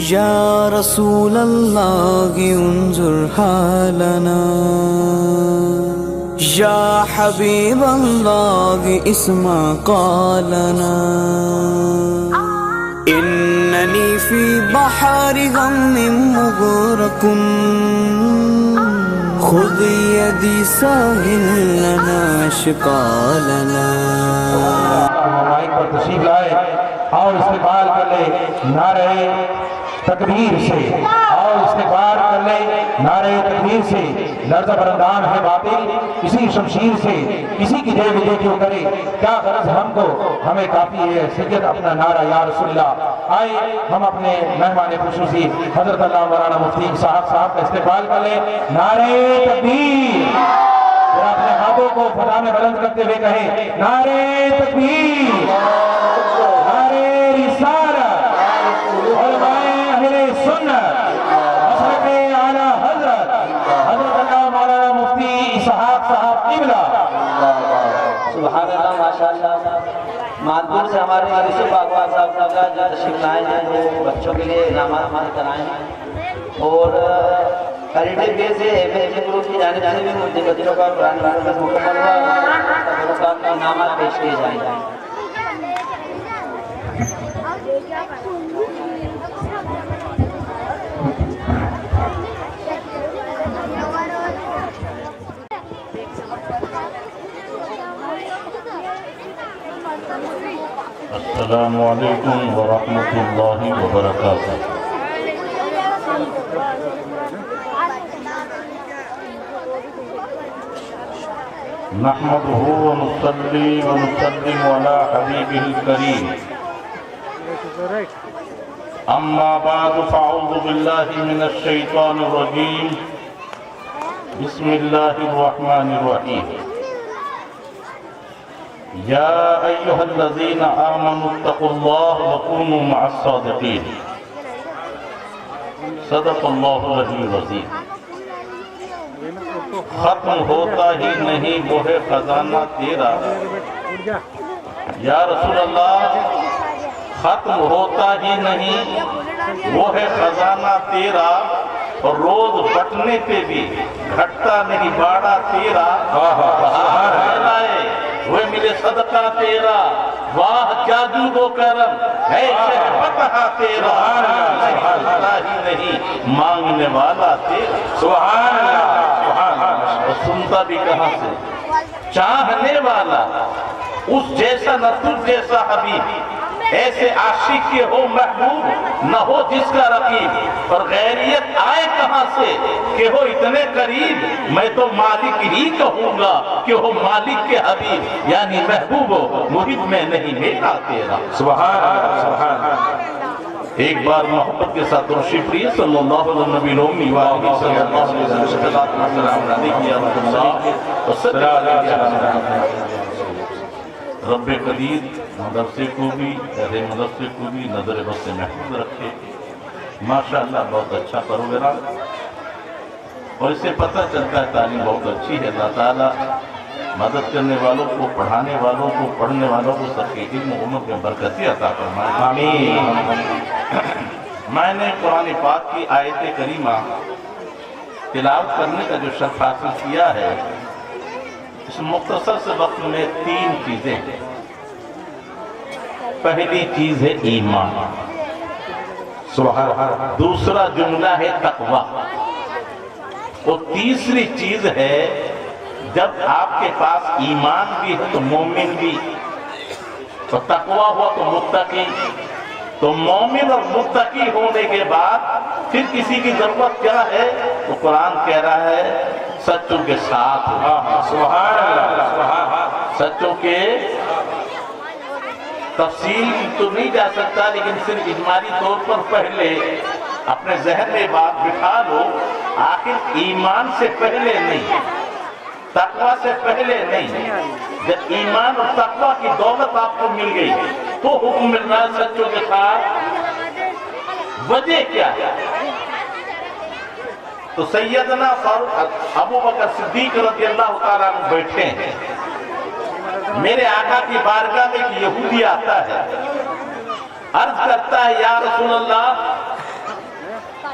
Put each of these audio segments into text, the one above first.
یا رسول اللہ انظر حالنا، یا حبیب اللہ اسمع قالنا، اننی فی بحر غم مغرق، خذ یدی ساحل لنا اشقالنا۔ مائک پر تشریف لائے اور استقبال کر لے نعرہ تکبیر سے، اور استقبال کر لے نعرہ تکبیر سے۔ لرزہ برندان ہے باطل کسی شمشیر سے، کسی کی جے بجے کیوں کرے، کیا غرض ہم کو، ہمیں کافی ہے سید اپنا نعرہ یا رسول اللہ۔ آئے ہم اپنے مہمان خصوصی حضرت علامہ مولانا مفتی صاحب کا استقبال کر لے نعرہ تکبیر۔ اور اپنے ہاتھوں کو فضا میں بلند کرتے ہوئے کہیں نعرہ تکبیر، نعرہ رسالت، علماء اہل سنت، مسلک اعلیٰ حضرت حضرت علامہ مولانا مفتی اسحاق صاحب قبلہ۔ سبحان اللہ، ماشاءاللہ۔ مانپور سے ہمارے یوسف باغوان صاحب کا جو تشریف لائے ہیں وہ بچوں کے لیے انعامات ہمارے کرائے ہیں، اور ہیریٹیج ڈے سے ایف گروپ کی جانب سے بھی مجھے بچوں کا قرآن مکمل ہوا کا انعامات پیش کیے جائیں گے۔ السلام علیکم ورحمۃ اللہ وبرکاتہ۔ نحمده ونصلي ونسلم على حبيبه الكريم، اما بعد فاعوذ بالله من الشيطان الرجيم، بسم الله الرحمن الرحيم۔ یا ایہا الذین آمنوا اتقوا اللہ وکونوا مع الصادقین۔ صدق اللہ العلی العظیم۔ ختم ہوتا ہی نہیں وہ ہے خزانہ تیرا، یا رسول اللہ ختم ہوتا ہی نہیں وہ ہے خزانہ تیرا، اور روز بٹنے پہ بھی گھٹتا نہیں باڑا تیرا۔ وہ ملے صدقہ تیرا، واہ کیا جود و کرم ہے شہ فتح تیرا، اللہ ہی نہیں مانگنے والا تیرا۔ سبحان اللہ۔ اور سنتا بھی کہاں سے، چاہنے والا اس جیسا نہ تجھ جیسا حبیب، ایسے عاشق کے ہو محبوب نہ ہو جس کا رقیب، اور غیریت آئے کہاں سے کہ ہو اتنے قریب، میں تو مالک ہی کہوں گا کہ ہو مالک کے حبیب، یعنی محبوب ہو محب میں نہیں میرا تیرا۔ سبحان اللہ، سبحان اللہ۔ ایک بار محبت کے ساتھ تشریف لیے صلی اللہ علیہ نبی الامی وآلہ صلی اللہ علیہ وسلم رب قدیر مدرسے کو بھی اہل مدرسے کو بھی نظر بس سے محفوظ رکھے۔ ماشاءاللہ بہت اچھا پروگرام، اور اس سے پتہ چلتا ہے تعلیم بہت اچھی ہے۔ اللہ تعالیٰ مدد کرنے والوں کو، پڑھانے والوں کو، پڑھنے والوں کو سب کے علم و عمر میں برکتی عطا فرمائے۔ آمین۔ میں نے قرآن پاک کی آیت کریمہ تلاوت کرنے کا جو شرف حاصل کیا ہے، اس مختصر سے وقت میں 3 چیزیں ہیں۔ پہلی چیز ہے ایمان، دوسرا جملہ ہے تقوی، اور تیسری چیز ہے جب آپ کے پاس ایمان بھی ہے تو مومن بھی، اور تقوی ہوا تو متقی۔ تو مومن اور متقی ہونے کے بعد پھر کسی کی ضرورت کیا ہے؟ تو قرآن کہہ رہا ہے سچوں کے ساتھ۔ سبحان اللہ۔ سچوں کے تفصیل تو نہیں جا سکتا، لیکن صرف اجمالی طور پر پہلے اپنے ذہن میں بات بٹھا لو، آخر ایمان سے پہلے نہیں، تقوی سے پہلے نہیں، جب ایمان اور تقوی کی دولت آپ کو مل گئی تو حکم مل رہا ہے سچوں کے ساتھ۔ وجہ کیا ہے؟ تو سیدنا فاروق ابو بکر صدیق رضی اللہ تعالیٰ عنہ بیٹھے ہیں، میرے آقا کی بارگاہ میں ایک یہودی آتا ہے، عرض کرتا ہے یا رسول اللہ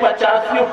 85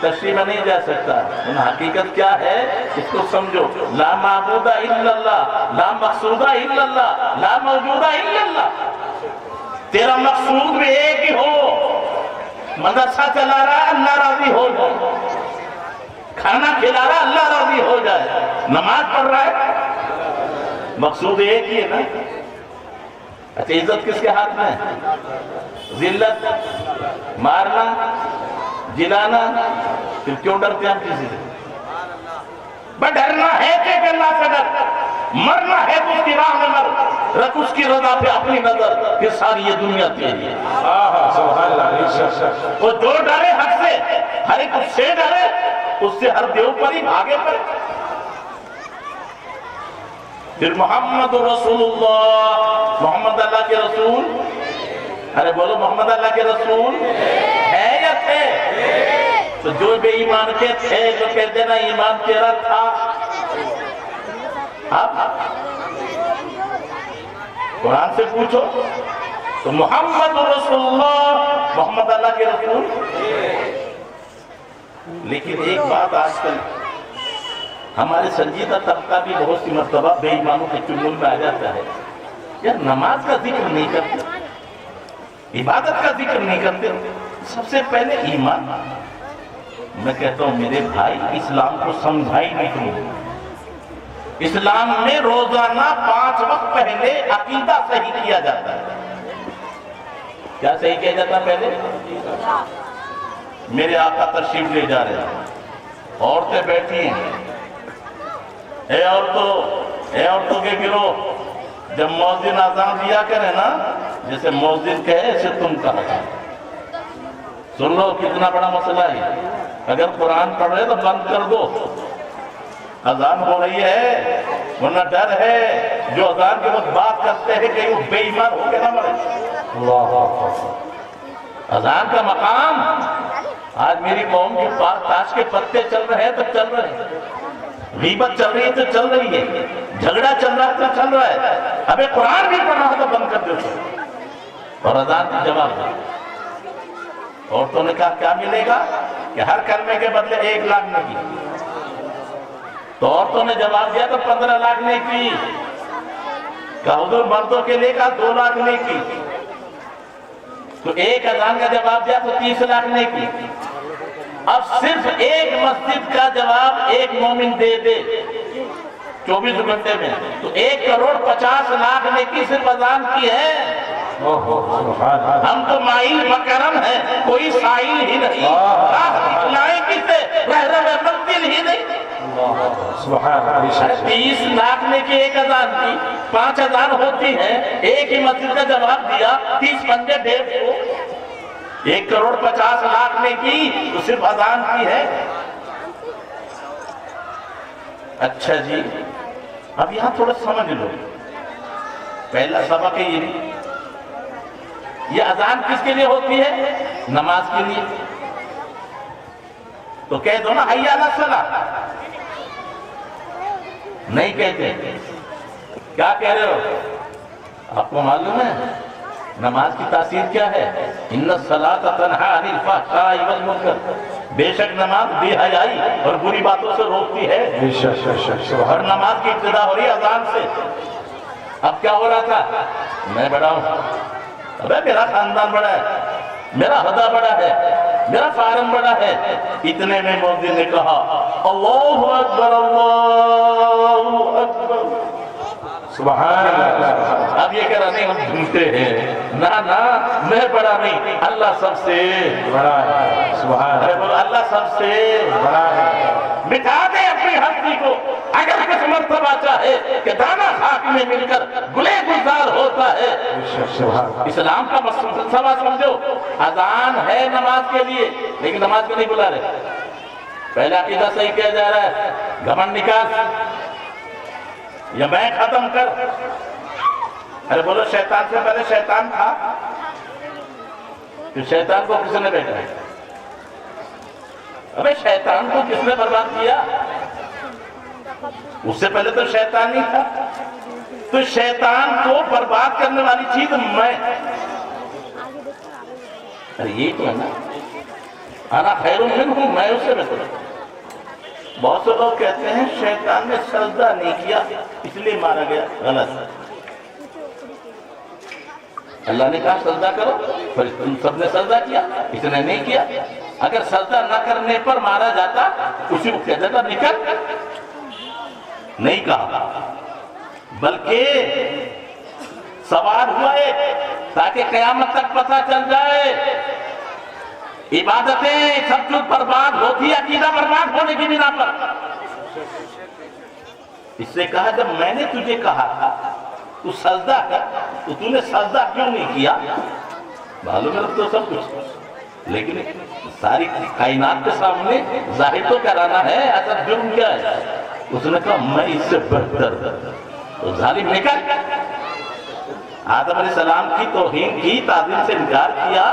تشریح میں نہیں جا سکتا. حقیقت کیا ہے اس کو سمجھو. لا معبود الا اللہ، لا مقصود الا اللہ، لا موجود الا اللہ. تیرا مقصود بھی ایک ہی ہو. مدرسہ چلا رہا ہے اللہ راضی ہو جائے، کھانا کھلا رہا ہے اللہ راضی ہو جائے، نماز پڑھ رہا ہے، مقصود ایک ہی ہے نا. اچھا عزت کس کے ہاتھ میں ہے؟ ذلت، مارنا، جلانا. پھر کیوں ڈرتے ہیں ہم کسی سے؟ بس ڈرنا ہے کہ اللہ سے ڈر، مرنا ہے تو اس کی راہ میں مر، رکھ اس کی رضا پہ اپنی نظر کہ ساری یہ دنیا تیری ہے. سبحان اللہ. وہ جو ڈرے حق سے، ہر ایک اس سے ڈرے، اس سے ہر دیو پر ہی بھاگے پر. پھر محمد رسول اللہ، محمد اللہ کے رسول. ارے بولو محمد اللہ کے رسول ہے یا تھے؟ تو جو بے ایمان کے تھے جو کہتے نا ایمان تیرا تھا، اب قرآن سے پوچھو تو محمد رسول اللہ، محمد اللہ کے رسول. لیکن ایک بات آج کل ہمارے سنجیدہ طبقہ بھی بہت سی مرتبہ بے ایمانوں کے چنگل میں آ جاتا ہے. یار نماز کا ذکر نہیں کرتے، عبادت کا ذکر نہیں کرتے، سب سے پہلے ایمان. میں کہتا ہوں میرے بھائی اسلام کو سمجھا ہی نہیں تم. اسلام میں روزانہ 5 وقت پہلے عقیدہ صحیح کیا جاتا ہے. کیا صحیح کیا جاتا ہے پہلے؟ میرے آقا تشریف لے جا رہے ہیں، عورتیں بیٹھی ہیں. اے عورتوں کے گروہ، جب مؤذن اذان دیا کرے نا، جیسے مؤذن کہے ایسے تم کہا. سن لو کتنا بڑا مسئلہ ہے. اگر قرآن پڑھ رہے تو بند کر دو، اذان ہو رہی ہے. ورنہ ڈر ہے جو اذان کے وقت بات کرتے ہیں کہ وہ بے ایمان ہو کے نہ مرے. اذان کا مقام آج میری قوم کے پاس تاش کے پتے چل رہے ہیں تو چل رہے ہیں، غیبت چل رہی ہے تو چل رہی ہے، جھگڑا چل رہا ہے تو چل رہا ہے. ابے قرآن بھی پڑھ رہا تو بند کر دو. اور اذان کی جواب دے. عورتوں نے کہا کیا ملے گا کہ ہر کلمے کے بدلے 1 لاکھ نیکی. تو عورتوں نے جواب دیا تو 15 لاکھ نیکی. کہا حضور مردوں کے لئے کہا 2 لاکھ نیکی. تو ایک اذان کا جواب دیا تو 30 لاکھ نیکی. اب صرف ایک مسجد کا جواب ایک مومن دے دے 24 گھنٹے میں تو 1,50,00,000 نیکی صرف اذان کی ہے. ہم تو مائل مکرم ہیں، کوئی سائل ہی نہیں. راہ دکھلائیں کسے، رہ منزل ہی نہیں. 30 لاکھ نیکی ایک اذان کی، 5 اذان ہوتی ہیں، ایک ہی مسجد کا جواب دیا، 30 پنجے 150، 1,50,00,000 نیکی تو صرف اذان کی ہے. اچھا جی اب یہاں تھوڑا سمجھ لو. پہلا سبق ہے یہ اذان کس کے لیے ہوتی ہے؟ نماز کے لیے. تو کہہ دو نا حی علی الصلاۃ. نہیں کہتے. کیا کہہ رہے ہو؟ آپ کو معلوم ہے نماز کی تاثیر کیا ہے؟ ان الصلاۃ تنہی عن الفحشاء والمنکر. بے شک نماز بے حیائی اور بری باتوں سے روکتی ہے. اور نماز کی ابتدا ہو رہی ہے اذان سے. اب کیا ہو رہا تھا؟ میں بڑا ہوں، ابے میرا خاندان بڑا ہے، میرا ہدا بڑا ہے، میرا فارم بڑا ہے. اتنے میں مؤذن نے کہا اللہ اکبر اللہ اکبر. سبحان اللہ. اب یہ کہہ رہا نہیں ہم جھوٹے ہیں، نہ میں بڑا نہیں، اللہ سب سے بڑا ہے. سبحان ارے اللہ. بولو اللہ سب سے بڑا ہے. مٹا دے اپنی ہستی کو. اگر کچھ مرتبہ چاہے کہ دانا خاک میں مل کر گلے گلزار ہوتا ہے. اسلام کا مسئلہ سمجھو. اذان ہے نماز کے لیے لیکن نماز کو نہیں بلا رہے. پہلا عقیدہ صحیح کیا جا رہا ہے، گھمنڈ نکال یا میں ختم کر. ارے بولو شیطان سے پہلے شیطان تھا. پھر شیطان کو کس نے بیٹھا ہے؟ ابے شیطان کو کس نے برباد کیا؟ اس سے پہلے تو شیطان نہیں تھا. تو شیطان کو برباد کرنے والی چیز میں. ارے یہی تو ہے نا. انا خیر منہ، میں اسے بہتر ہوں۔ بہت سے لوگ کہتے ہیں شیطان نے سجدہ نہیں کیا اس لیے مارا گیا، غلط۔ اللہ نے کہا سجدہ کرو، پر تم سب نے سجدہ کیا، اس نے نہیں کیا۔ اگر سجدہ نہ کرنے پر مارا جاتا اسی کو کہتا تھا نکل، نہیں کہا، بلکہ سوال ہوا ہے تاکہ قیامت تک پتہ چل جائے عبادتیں سب کچھ برباد ہوتی ہے عقیدہ برباد ہونے کی بنا پر۔ اس سے کہا جب میں نے تجھے کہا تھا تو سجدہ کر، تو تو نے سجدہ کیوں نہیں کیا؟ معلوم ہے تو سب کچھ، لیکن ساری کائنات کے سامنے ظاہر تو کرانا ہے اصل جرم کیا ہے۔ اس نے کہا میں اس سے بہتر، تو ظالم نکل۔ آدم علیہ السلام کی توہین کی، تعظیم سے انکار کیا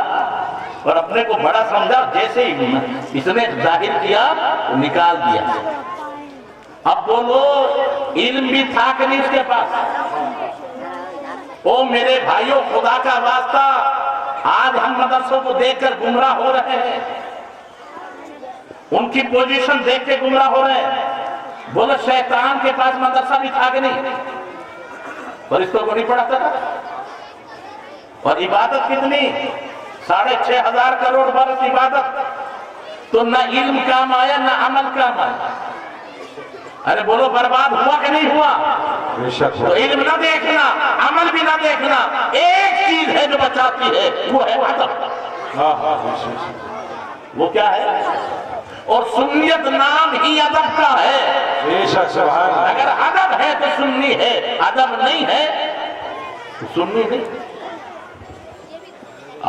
اور اپنے کو بڑا سمجھا، جیسے ہی اس نے ظاہر کیا نکال دیا۔ اب بولو علم بھی تھا کہ نہیں اس کے پاس؟ او میرے بھائیوں، خدا کا واسطہ آج ہم مدرسوں کو دیکھ کر گمراہ ہو رہے ہیں، ان کی پوزیشن دیکھ کے گمراہ ہو رہے ہیں۔ بولو شیطان کے پاس مدرسہ بھی تھا کہ نہیں؟ فرشتوں کو نہیں پڑھاتا تھا؟ اور عبادت کتنی؟ 6,500 کروڑ برس عبادت، تو نہ علم کام آیا نہ عمل کام آیا۔ ارے بولو برباد ہوا کہ نہیں ہوا؟ تو علم نہ دیکھنا، عمل بھی نہ دیکھنا، ایک چیز ہے جو بچاتی ہے، وہ ہے ادب۔ وہ کیا ہے؟ اور سنیت نام ہی ادب کا ہے۔ اگر ادب ہے تو سنی ہے، ادب نہیں ہے تو سنی نہیں۔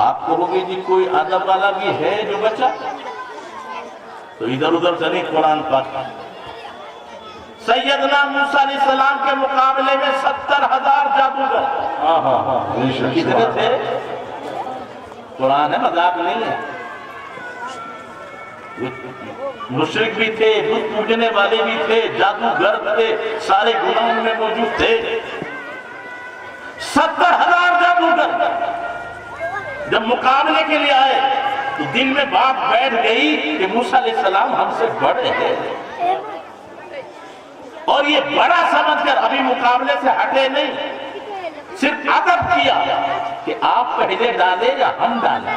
آپ کہو گے جی کوئی ادب والا بھی ہے جو بچا، تو ادھر ادھر سے نہیں، قرآن پاک۔ سیدنا موسیٰ علیہ السلام کے مقابلے میں 70,000 جادوگر کتنے تھے؟ قرآن ہے، مذاق نہیں ہے۔ مشرک بھی تھے، بت پوجنے والے بھی تھے، جادوگر تھے، سارے گناہوں میں موجود تھے۔ 70,000 جادوگر جب مقابلے کے لیے آئے تو دل میں بات بیٹھ گئی کہ موسیٰ علیہ السلام ہم سے بڑے ہیں، اور یہ بڑا سمجھ کر ابھی مقابلے سے ہٹے نہیں، صرف ادب کیا کہ آپ پہلے ڈالے یا ہم ڈالیں۔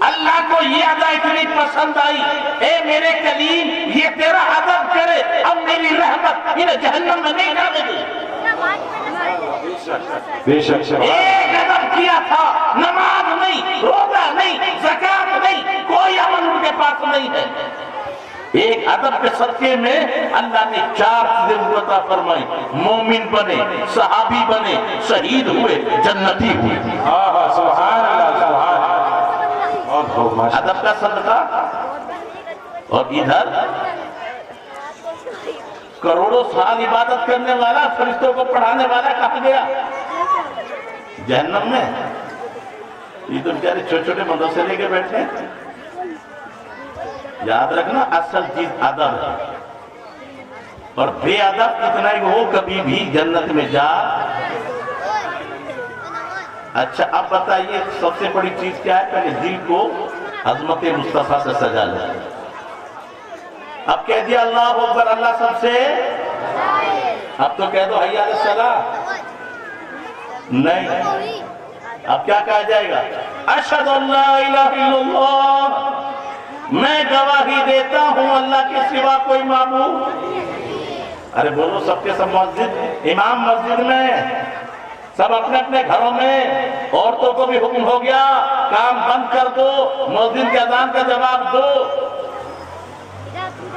اللہ کو یہ ادا اتنی پسند آئی، اے میرے کلیم یہ تیرا ادب کرے، اب میری رحمت انہیں جہنم میں نہیں ڈالے گی۔ ایک ادب کیا تھا، نماز نہیں، روزہ نہیں، زکوٰۃ نہیں، کوئی عمل ان کے پاس نہیں ہے۔ ایک ادب کے صدقے میں اللہ نے 4 چیزیں عطا فرمائی، مومن بنے، صحابی بنے، شہید ہوئے، جنتی ہوئے۔ سبحان اللہ، سبحان اللہ۔ ادب کا صدقہ۔ اور ادھر کروڑوں سال عبادت کرنے والا، فرشتوں کو پڑھانے والا کہاں گیا؟ جہنم میں۔ یہ تو بیچارے چھوٹے چھوٹے مدرسے لے کے بیٹھے ہیں۔ یاد رکھنا اصل چیز ادب ہے، اور بے ادب اتنا ہی ہو کبھی بھی جنت میں جا۔ اچھا اب بتائیے سب سے بڑی چیز کیا ہے؟ پہلے دل کو عظمت مصطفیٰ سے سجا لیں۔ اب کہہ دیا اللہ اکبر، اللہ سب سے، اب تو کہہ دو حی علی الصلاۃ، نہیں، اب کیا کہا جائے گا؟ اشہد ان لا الہ الا اللہ، میں گواہی دیتا ہوں اللہ کے سوا کوئی معبود۔ ارے بولو سب کے سب مسجد، امام مسجد میں، سب اپنے اپنے گھروں میں، عورتوں کو بھی حکم ہو گیا کام بند کر دو، مؤذن کے اذان کا جواب دو۔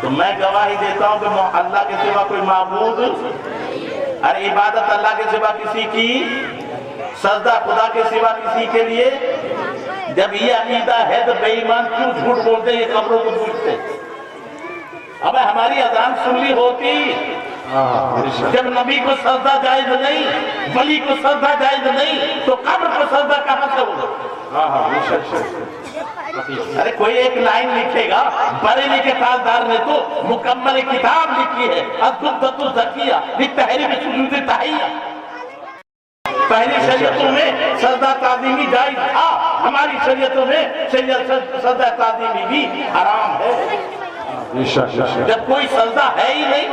تو میں گواہی دیتا ہوں کہ اللہ کے سوا کوئی معبود، ارے عبادت اللہ کے سوا کسی کی، سجدہ خدا کے سوا کسی کے لیے۔ جب یہ عقیدہ ہے تو بے ایمان کیوں جھوٹ بولتے، یہ قبروں کو پوچھتے؟ اب ہماری اذان سن لی ہوتی، جب نبی کو سجدہ جائز نہیں، ولی کو سجدہ جائز نہیں، تو قبر کو سجدہ کہاں سے ہوگا؟ ارے کوئی ایک لائن لکھے گا، بریلی کے تاجدار نے تو مکمل کتاب لکھی ہے، الدردۃ الزکیہ لتحریم سجود تحیہ۔ پہلی شریعتوں میں سجدہ تعظیمی جائز تھا، ہماری شریعتوں میں سجدہ تعظیمی بھی حرام ہے، جب کوئی سجدہ ہے ہی نہیں۔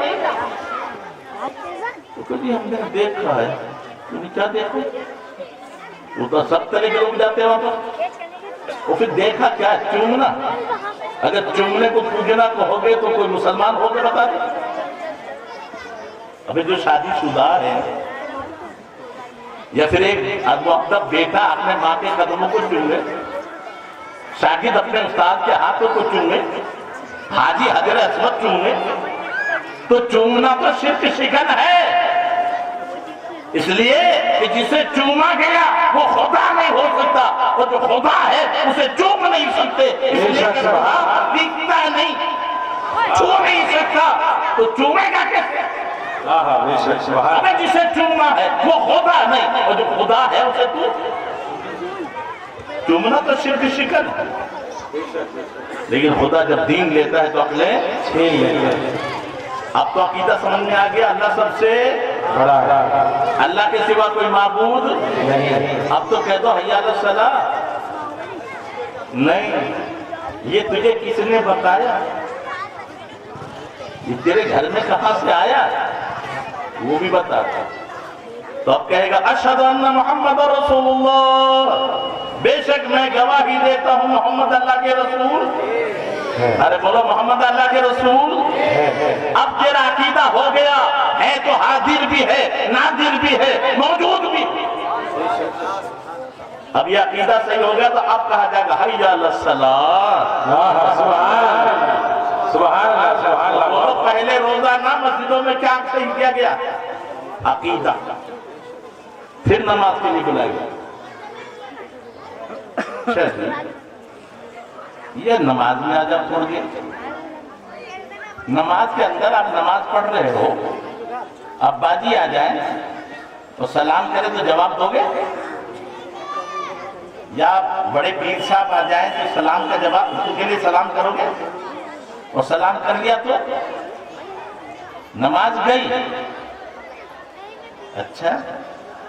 تو کبھی ہم نے دیکھا ہے، تم نے کیا دیکھا؟ وہ تو سب طرح کے لوگ جاتے ہیں وہاں پر، وہ پھر دیکھا کیا ہے؟ چومنا۔ اگر چومنے کو پوجنا کو ہو گئے تو کوئی مسلمان ہو گئے بتا دیں؟ ابھی جو شادی شدہ ہے یا پھر ایک مؤدب بیٹا اپنے ماں کے قدموں کو چومے، شاگرد اپنے استاد کے ہاتھوں کو چومے، حاجی حجر اسود چومے، تو چومنا تو شرک شکن ہے۔ اس لیے کہ جسے چوما گیا وہ خدا نہیں ہو سکتا، اور جو خدا ہے اسے چوم نہیں سکتے، اس لیے کہ خدا دکھتا نہیں، چھو نہیں سکتا، تو چومے گا کیسے؟ ہمیں جسے چومنا ہے وہ خدا نہیں، اور جو خدا ہے اسے تو چومنا تو شرک شکن ہے۔ لیکن خدا جب دین لیتا ہے تو عقلیں چھین لیتا ہے۔ اب تو عقیدہ سمجھ میں آ گیا، اللہ سب سے بڑا ہے، اللہ کے سوا کوئی معبود نہیں۔ اب تو کہہ دو حی علی الصلاۃ۔ نہیں، یہ تجھے کس نے بتایا؟ یہ تیرے گھر میں کہاں سے آیا؟ وہ بھی بتا۔ تو اب کہے گا اشہد ان محمد رسول اللہ، بے شک میں گواہی دیتا ہوں محمد اللہ کے رسول۔ ارے بولو محمد اللہ کے رسول۔ اب تیرا عقیدہ ہو گیا ہے، تو حاضر بھی ہے، ناظر بھی ہے، موجود بھی۔ اب یہ عقیدہ صحیح ہو گیا تو اب کہا جائے گا حی علی الصلاۃ۔ سبحان اللہ۔ پہلے روزانہ مسجدوں میں کیا صحیح کیا گیا؟ عقیدہ، پھر نماز کے لیے بلایا گیا۔ یہ نماز میں آج آپ پڑھ گئے، نماز کے اندر آپ نماز پڑھ رہے ہو، ابا جی آ جائیں تو سلام کرے تو جواب دو گے؟ یا بڑے پیر صاحب آ جائیں تو سلام کا جواب ان کے لیے سلام کرو گے؟ اور سلام کر لیا تو نماز گئی۔ اچھا،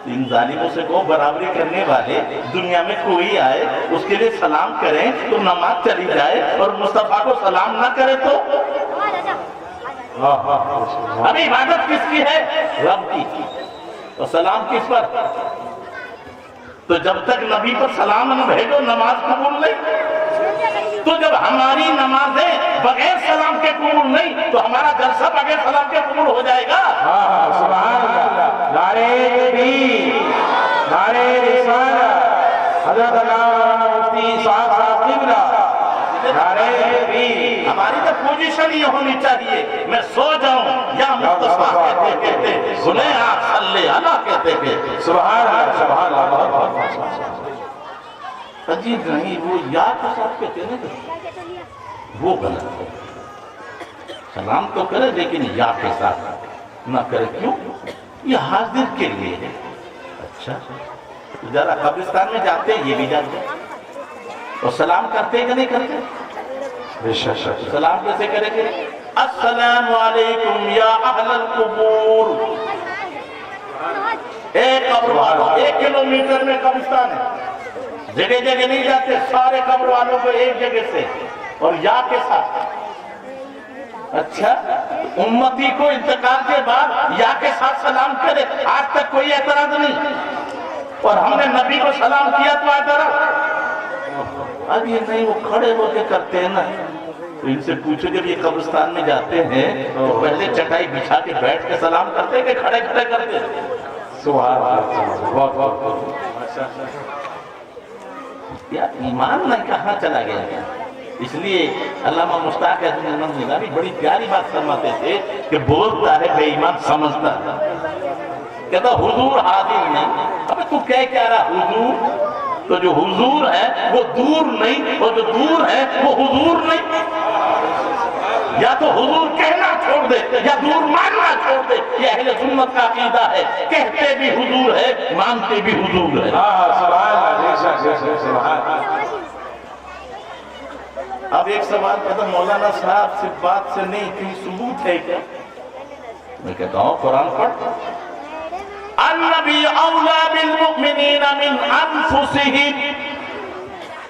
ان ظالموں سے کو برابری کرنے والے دنیا میں کوئی آئے اس کے لیے سلام کریں تو نماز چلی جائے، اور مصطفیٰ کو سلام نہ کرے تو ابھی عبادت کس کی ہے؟ رب کی، اور سلام کس پر؟ تو جب تک نبی پر سلام نہ بھیجو نماز قبول نہیں۔ تو جب ہماری نمازیں بغیر سلام کے قبول نہیں تو ہمارا جلسہ بغیر سلام کے قبول ہو جائے گا۔ سبحان اللہ، نعرہ تکبیر، نعرہ رسالت، حضرت علامہ مفتی صاحب قبلہ، نعرہ تکبیر۔ ہماری تو پوزیشن یہ ہونی چاہیے، میں سو جاؤں یا مصطفیٰ کہتے کہتے سنیں آپ صلی اللہ کہتے کہتے۔ سبحان اللہ، سبحان اللہ، بہت بہت عجیب نہیں، وہ یا کے ساتھ کہتے ہیں، وہ غلط ہے۔ سلام تو کرے لیکن یا کے ساتھ نہ کرے، کیوں؟ یہ حاضر کے لیے ہے۔ اچھا، ذرا قبرستان میں جاتے ہیں، یہ بھی جاتے ہیں، اور سلام کرتے ہیں کہ نہیں کرتے؟ سلام کیسے کریں گے؟ السلام علیکم یا اہل القبور۔ ایک قبر والوں، 1 کلومیٹر میں قبرستان ہے، جگہ جگہ نہیں جاتے، سارے قبر والوں کو ایک جگہ سے اور یا کے ساتھ۔ اچھا، امتی کو انتقال کے بعد یا کے ساتھ سلام کرے، آج تک کوئی اعتراض نہیں، اور ہم نے نبی کو سلام کیا تو اعتراض۔ اب یہ نہیں، وہ کھڑے ہو کے کرتے ہیں نا، تو ان سے پوچھو جب یہ قبرستان میں جاتے ہیں تو پہلے چٹائی بچھا کے بیٹھ کے سلام کرتے ہیں کہ کھڑے کھڑے کرتے ہیں؟ سبحان اللہ، بہت بہت یا ایمان نہ کہاں چلا گیا؟ اس لیے علامہ مشتاق احمد نظامی بڑی پیاری بات فرماتے تھے کہ بولتا ہے بے ایمان سمجھتا ہے، کہتا حضور حاضر نہیں۔ اب تو کہہ کیا رہا حضور؟ تو جو حضور ہے وہ دور نہیں، اور جو دور ہے وہ حضور نہیں۔ یا تو حضور کہنا چھوڑ دے یا دور ماننا چھوڑ دے، یہ اہل سنت کا عقیدہ ہے، کہتے بھی حضور ہے، مانتے بھی حضور ہے۔ اب ایک سوال پتہ مولانا صاحب سے بات سے نہیں، کہیں ثبوت ہے کیا؟ میں کہتا ہوں قرآن پڑھ، النبی اولا بالمؤمنین من انفسہم،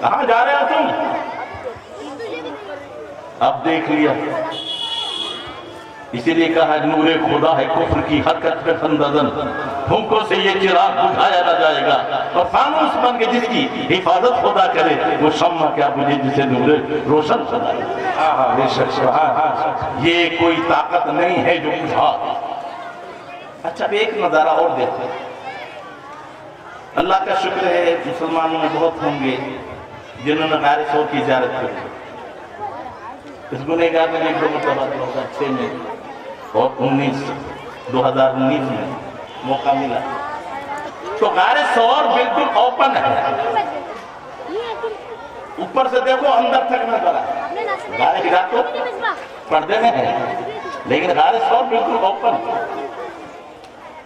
کہاں جا رہے ہو تم؟ اب دیکھ لیا، اسی لیے کہا نور خدا ہے کفر کی حرکت پہ خندزن، پھونکوں سے یہ چراغ بجھایا نہ جائے گا، اور فانوس بن کے جس کی حفاظت خدا کرے وہ شمع کیا بجھے جسے نور روشن خدا ہے۔ یہ کوئی طاقت نہیں ہے جو بجھا۔ اچھا اب ایک نظارہ اور دیکھتے ہیں۔ اللہ کا شکر ہے مسلمانوں میں بہت ہوں گے جنہوں نے غار ثور کی زیارت کی۔ اس گنہگار نے 2 مرتبہ 2006 میں اور 2019 میں موقع ملا تو غار ثور بالکل اوپن ہے، اوپر سے دیکھو اندر تک نہ کرا، غار ہرا تو پردے میں ہے لیکن غار ثور بالکل اوپن ہے،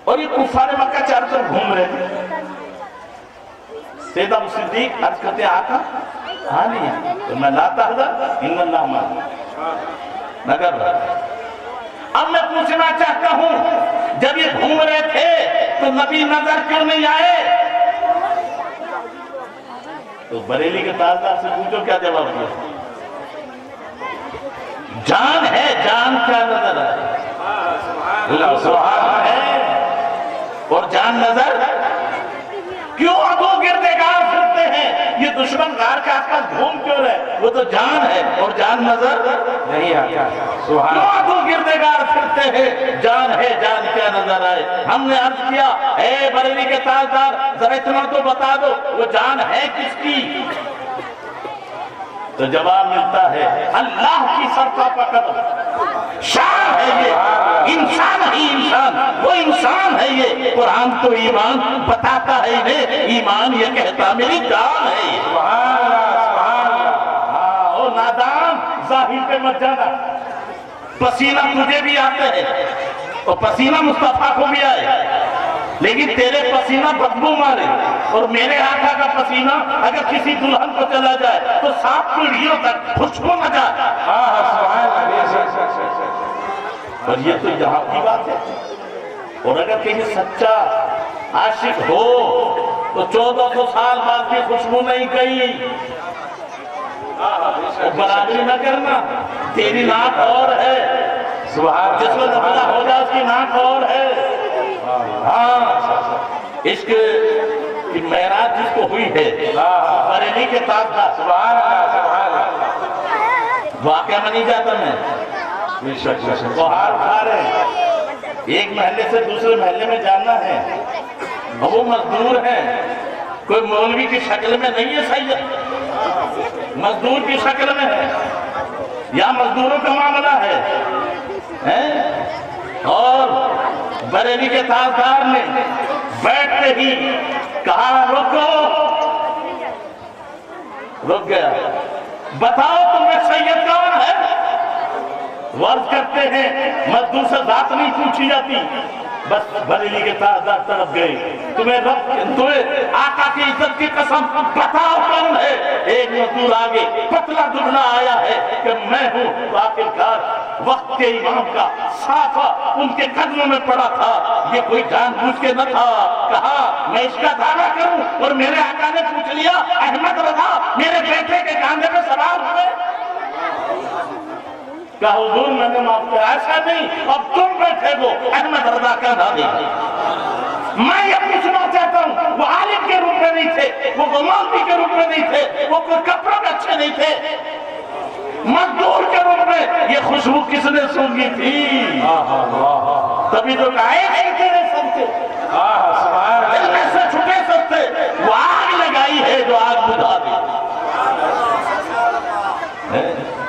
اور یہ کفار مکہ چاروں طرف گھوم رہے تھے۔ سیدہ ابو صدیق عرض کرتے ہیں آقا ہاں نہیں ہے تو میں لا تحزن ان اللہ معنا نہ کر رہا۔ اب میں پوچھنا چاہتا ہوں جب یہ گھوم رہے تھے تو نبی نظر کیوں نہیں آئے؟ تو بریلی کے تاجدار سے پوچھو کیا جواب دیا؟ جان ہے، جان کیا نظر ہے؟ سبحان ہے اور جان نظر کیوں ابو گردگار پھرتے ہیں؟ یہ دشمن غار کے آس پاس گھوم کیوں رہے؟ وہ تو جان ہے اور جان نظر نہیں آتا۔ کیوں ابو گردگار پھرتے ہیں؟ جان ہے، جان کیا نظر آئے؟ ہم نے عرض کیا اے بریلی کے تاجدار ذرا اتنا تو بتا دو وہ جان ہے کس کی؟ تو جواب ملتا ہے اللہ کی سرپا قدم، شان ہے یہ، انسان ہی انسان، وہ انسان ہے یہ۔ قرآن تو ایمان بتاتا ہے انہیں، ایمان یہ کہتا میری جان ہے یہ۔ او نادان ظاہر پہ مت جانا، پسینہ تجھے بھی آتے ہیں اور پسینہ مصطفیٰ کو بھی آئے، لیکن تیرے پسینہ بدبو مارے اور میرے آقا کا پسینہ اگر کسی دلہن کو چلا جائے تو 7 پیڑھیوں تک خوشبو نہ جائے۔ اور یہ تو یہاں کی بات ہے، اور اگر کہیں سچا عاشق ہو تو 1400 سال بعد بھی خوشبو نہیں گئی۔ اور برابری نہ کرنا، تیری ناک اور ہے، جس کو نبلا ہو جائے اس کی ناک اور ہے۔ ہاں عشق کی معراج جس کو ہوئی ہے بریلی کے تاجدار، واقعہ میں نہیں جاتا میں، وہ ہار کھا رہے ہیں، ایک محلے سے دوسرے محلے میں جانا ہے، اور وہ مزدور ہیں، کوئی مولوی کی شکل میں نہیں ہے سید، مزدور کی شکل میں ہے، یا مزدوروں کا معاملہ ہے۔ اور بریلی کے تاجدار نے بیٹھتے ہی کہا رکو، رک گیا، بتاؤ تمہیں سید کون ہے؟ ورد کرتے ہیں مزدور سے ذات نہیں پوچھی جاتی، بس بریلی کے تاجدار طرف گئے، تمہیں آقا کی عزت کی قسم بتاؤ کون ہے؟ ایک مزدور آگے پتلا دبلا آیا ہے کہ میں ہوں، تو آخرکار وقت کے امام کا صافہ ان کے قدموں میں پڑا تھا، یہ کوئی جان بوجھ کے نہ تھا۔ کہا میں اس کا دعویٰ کروں، اور میرے آقا نے پوچھ لیا احمد رضا میرے بیٹے کے کاندھے پہ سوار ہوئے؟ کہا حضور میں نے معاف کیا، ایسا نہیں، اب تم بیٹھے ہو احمد رضا کا دادی۔ میں یہ پوچھنا چاہتا ہوں وہ عالم کے روپ میں نہیں تھے، وہ غلامتی کے روپ میں نہیں تھے، وہ کوئی کپڑوں میں اچھے نہیں تھے، مزدور کے روپ میں یہ خوشبو کس نے سونگی تھی؟ تبھی تو کہا ایک ہی تیرے سب سے دل میں سے چھٹے سب سے وہ آگ لگائی ہے جو آگ بجھا دی۔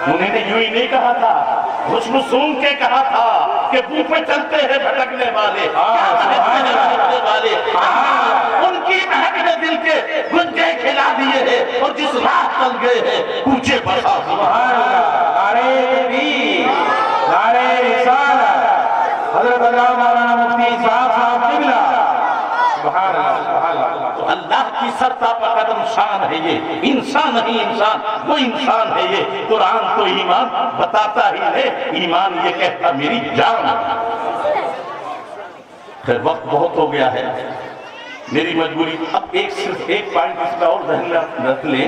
انہیں نے یوں ہی نہیں کہا تھا، خوشبو سونگ کے کہا تھا کہ بو پہ چلتے ہیں بھٹکنے والے، ان کی مہک نے دل کے گنجے کھلا دیے ہیں، اور جس راہ چل گئے ہیں کوچے بسا۔ سبحان اللہ، نعرہ تکبیر، نعرہ رسالت، حضرت علامہ مولانا مفتی صاحب قبلہ۔ سبحان اللہ، سبحان اللہ۔ تو اللہ کی سرتاپا قدم شان ہے یہ، انسان ہی انسان، وہ انسان ہے یہ۔ قرآن تو ایمان بتاتا ہی ہے، ایمان یہ کہتا میری جان۔ خیر وقت بہت ہو گیا ہے، میری مجبوری، اب صرف ایک پوائنٹ اس کا اور ذہن میں رکھ لیں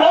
2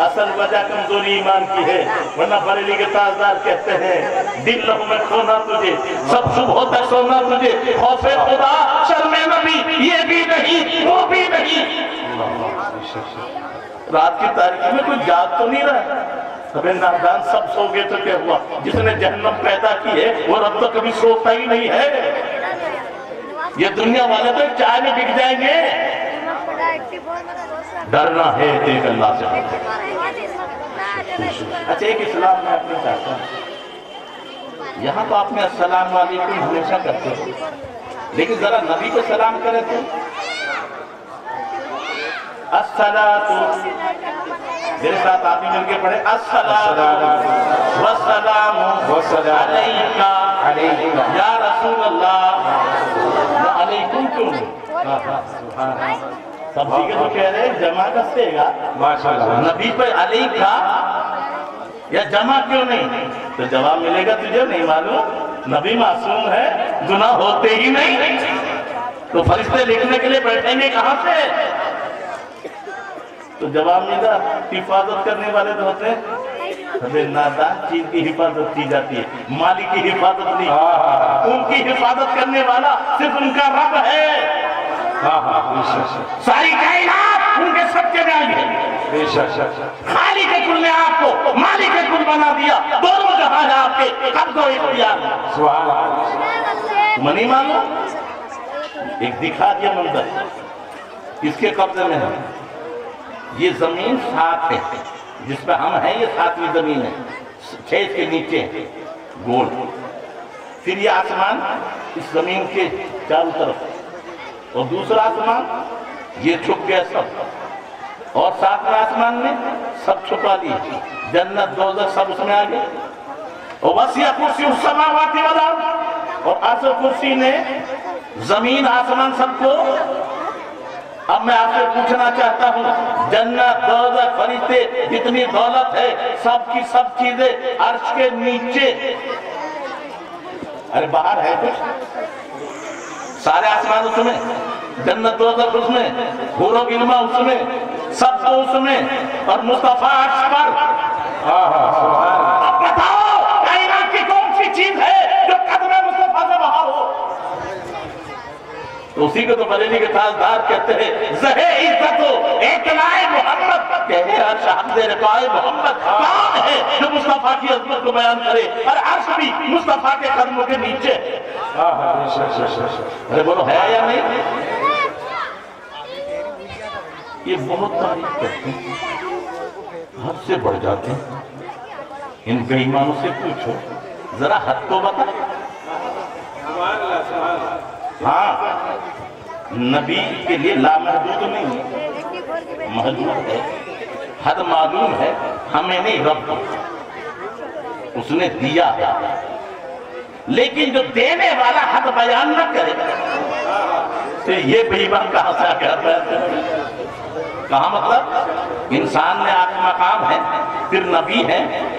اصل وجہ کمزوری ایمان کی ہے، ورنہ بریلی کے تاجدار کہتے ہیں دل لہو میں کھونا تجھے، سب صبح تک سونا تجھے، خوف خدا شرم نبی یہ بھی نہیں وہ بھی نہیں۔ رات کی تاریکی میں کوئی جاگ تو نہیں رہا، ابے نادان سب سو گئے تو کیا ہوا؟ جس نے جہنم پیدا کی ہے وہ رب تو کبھی سوتا ہی نہیں ہے۔ یہ دنیا والے تو چائے میں بک جائیں گے۔ ڈرنا ہے ایک اللہ سے۔ اچھا ایک اسلام میں اپنے چاہتا ہوں، یہاں تو آپ نے السلام علیکم ہمیشہ کرتے ہو، لیکن ذرا نبی کو سلام کرے تو الصلاۃ، میرے ساتھ آپ ہی مل کے پڑھے الصلاۃ والسلام علیکہ یا رسول اللہ۔ علیکم کیوں نہیں؟ سب چیزیں تو کہہ رہے ہیں جمع کسے گا نبی پہ علیکہ یا جمع کیوں نہیں؟ تو جواب ملے گا تجھے نہیں معلوم، نبی معصوم ہے، گناہ ہوتے ہی نہیں، تو فرشتے لکھنے کے لیے بیٹھیں گے کہاں سے؟ تو جواب ملا حفاظت کرنے والے تو ہوتے ہیں، نادان چیز کی حفاظت کی جاتی ہے، مالک کی حفاظت نہیں، ان کی حفاظت کرنے والا صرف ان کا رب ہے۔ ساری کائنات ان کے سب کے میں آئی ہے، خالی کے کل نے آپ کو مالک کے کل بنا دیا، دونوں جہاں ہے آپ کے قبض و اختیار۔ منی مانو ایک دکھا دیا منظر، اس کے قبضے میں ہے یہ زمین 7 ہے جس پہ ہم ہیں، یہ 7ویں زمین ہے، 6 کے نیچے گول، پھر یہ آسمان اس زمین کے چاروں طرف، اور دوسرا آسمان یہ چھپ گیا سب، اور 7ویں آسمان میں سب چھپا لی، جنت دوزخ سب اس میں آگئے، اور وسیع کرسی السماوات والارض، اور عرش و کرسی نے زمین آسمان سب کو۔ اب میں آپ سے پوچھنا چاہتا ہوں، جنت دوزخ فرشتے جتنی دولت ہے سب کی سب چیزیں عرش کے نیچے، ارے باہر ہے کچھ؟ سارے آسمان اس میں، جنت دوزخ اس میں، حور و غلمان اس میں، سب کو اس میں، اور مصطفیٰ عرش پر۔ اب بتاؤ کائنات کی کون سی چیز ہے جو قدم مصطفیٰ سے باہر ہو؟ اسی کو تو بریلی کے تاجدار کہتے ہیں زہے عزت و اعتلاء محمد، کہے عرش حمد رفاع محمد، کون ہے جو مصطفیٰ کی عظمت کو بیان کرے؟ اور عرش بھی مصطفیٰ کے قدموں کے نیچے۔ ارے بولو ہے یا نہیں؟ یہ بہت تعریف کرتے ہیں، حد سے بڑھ جاتے ہیں، ان بے ایمانوں سے پوچھو ذرا حد تو بتا۔ ہاں نبی کے لیے لامحدود نہیں ہے، محدود ہے، حد معلوم ہے، ہمیں نہیں رب اس نے دیا ہے، لیکن جو دینے والا حد بیان نہ کرے تو یہ بے ایمان کہاں سے آگے آتا ہے؟ کہاں مطلب انسان میں آپ مقام ہے، پھر نبی ہے،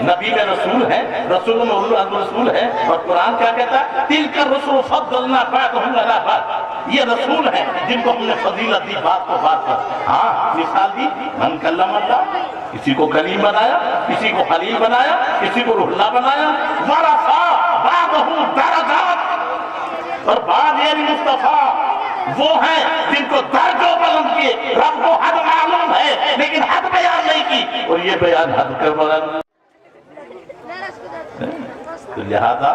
نبی میں رسول ہے، رسول میں اولو العزم رسول ہے، اور قرآن کیا کہتا ہے؟ تِلْكَ الرُّسُلُ فَضَّلْنَا بَعْضَهُمْ عَلَىٰ بَعْضٍ، یہ رسول ہیں جن کو ہم نے فضیلت دی بات کو بات پر۔ ہاں مثال دی، من کلم اللہ، کسی کو کلیم بنایا، کسی کو خلیل بنایا، کسی کو روح اللہ بنایا، وَرَفَعَ بَعْضَهُمْ دَرَجَاتٍ، اور بعض یعنی مصطفیٰ وہ ہیں جن کو درجوں بلند کیے، رب کو حد معلوم ہے لیکن حد بیان نہیں کی، اور یہ بیان حد کر بلند۔ تو لہذا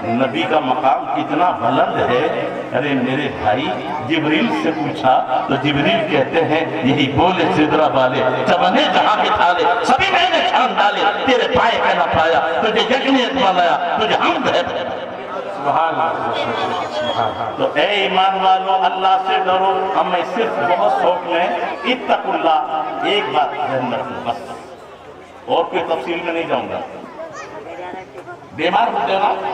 نبی کا مقام کتنا بلند ہے۔ ارے میرے بھائی جبریل سے پوچھا تو جبریل کہتے ہیں یہی بولے سدرہ والے چمنے جہاں کے تھالے سبھی میں نے چھان ڈالے، تیرے پائے پہ نہ پایا، تجھے یقینیت بنایا، تجھے حمد ہے۔ تو اے ایمان والو اللہ سے ڈرو۔ ہم میں صرف بہت شوق میں اتقوا اللہ ایک بات ذہن میں رکھوں بس، اور کوئی تفصیل میں نہیں جاؤں گا۔ بیمار ہوتے ہو نا،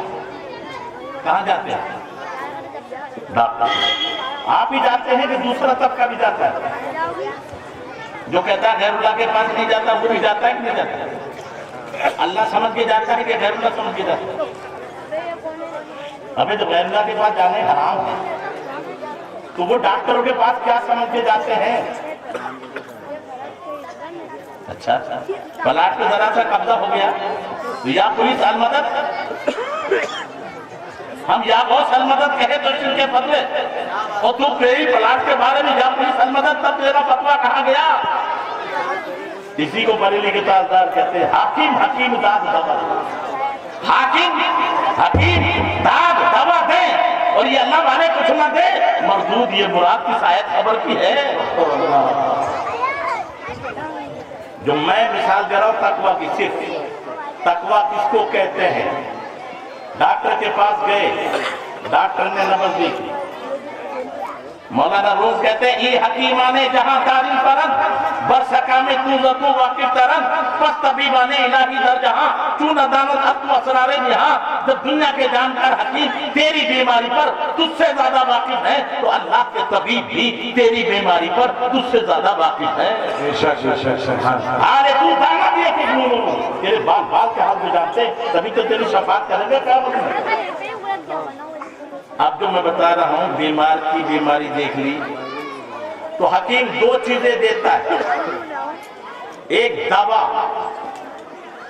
کہاں جاتے ہیں؟ ڈاکٹر۔ آپ ہی جاتے ہیں کہ دوسرا طبقہ بھی جاتا ہے؟ جو کہتا ہے غیر اللہ کے پاس نہیں جاتا وہ بھی جاتا ہے کہ نہیں جاتا؟ اللہ سمجھ کے جاتا ہے کہ غیر اللہ سمجھ کے جاتا ہے؟ ابھی تو غیر اللہ کے پاس جانے حرام ہے، تو وہ ڈاکٹروں کے پاس کیا سمجھ کے جاتے ہیں؟ اچھا پلاٹ پہ ذرا سا قبضہ ہو گیا تو یا پولیس المدد، ہم یا غوث المدد کہے تو شرک فتوی، اور تو تیری پلاٹ کے بارے میں یا پولیس المدد، تب تیرا فتویٰ کہاں گیا؟ اسی کو بریلی کے تاجدار کہتے ہیں حاکم حکیم داد دوا، حاکم حکیم داد دوا دے اور یہ اللہ والے کچھ نہ دے، مردود یہ مراد کی آیت خبر کی ہے۔ جو میں مثال دے رہا ہوں تقویٰ کی، صرف تقویٰ کس کو کہتے ہیں؟ ڈاکٹر کے پاس گئے، ڈاکٹر نے نبض دیکھی، مولانا روم کہتے ہیں ای حکیمانے جہاں دارین پرن برسکامے توزتو واقف ترن پس طبیبانے الہی در جہاں چون ادانت اتو اسرارے یہاں، جب دنیا کے جانکار حکیم تیری بیماری پر تجھ سے زیادہ واقف ہیں تو اللہ کے طبیب بھی تیری بیماری پر تجھ سے زیادہ واقف ہیں۔ آرے تو دانا دیئے کہ تیرے بال کے حال میں جانتے تبھی تو تیری شفاعت کریں گے کیا مطلب؟ اب جو میں بتا رہا ہوں بیمار کی بیماری دیکھ لی تو حکیم دو چیزیں دیتا ہے، ایک دوا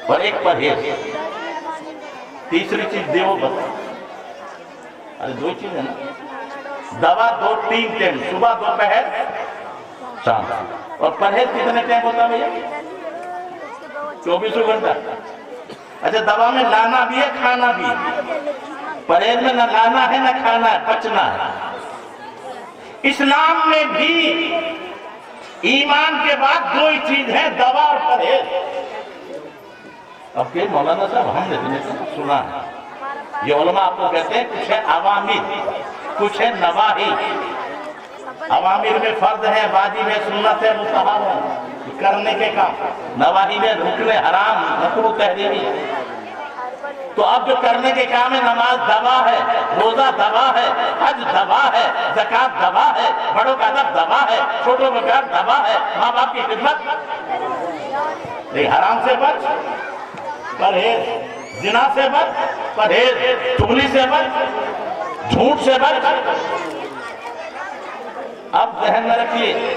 اور ایک پرہیز، تیسری چیز دے وہ بتا۔ ارے دو چیزیں نا، دوا 2-3 ٹائم، صبح دوپہر شام، اور پرہیز کتنے ٹائم ہوتا ہے بھیا؟ 24 گھنٹہ۔ اچھا دوا میں لانا بھی ہے کھانا بھی ہے، پرہیز میں نہ لانا ہے نہ کھانا ہے، بچنا ہے۔ اسلام میں بھی ایمان کے بعد دو ہی چیز ہے، دوا اور پرہیز۔ اب کہ مولانا صاحب ہم نے سنا ہے، یہ علماء آپ کو کہتے ہیں کچھ ہے عوامر کچھ ہے نواہی۔ عوامر میں فرض ہے، واجب ہے، سنت ہے، مستحب ہے کرنے کے کام، نواہی میں رکن حرام مکروہ تحریمی۔ تو اب جو کرنے کے کام ہے، نماز دوا ہے، روزہ دوا ہے، حج دوا ہے، زکوٰۃ دوا ہے، بڑوں کا ادب دوا ہے، چھوٹوں کا پیار دوا ہے، ماں باپ کی خدمت، لیکن حرام سے بچ، پرہیز، زنا سے بچ، پرہیز، چغلی سے بچ، جھوٹ سے بچ۔ اب ذہن میں رکھیے،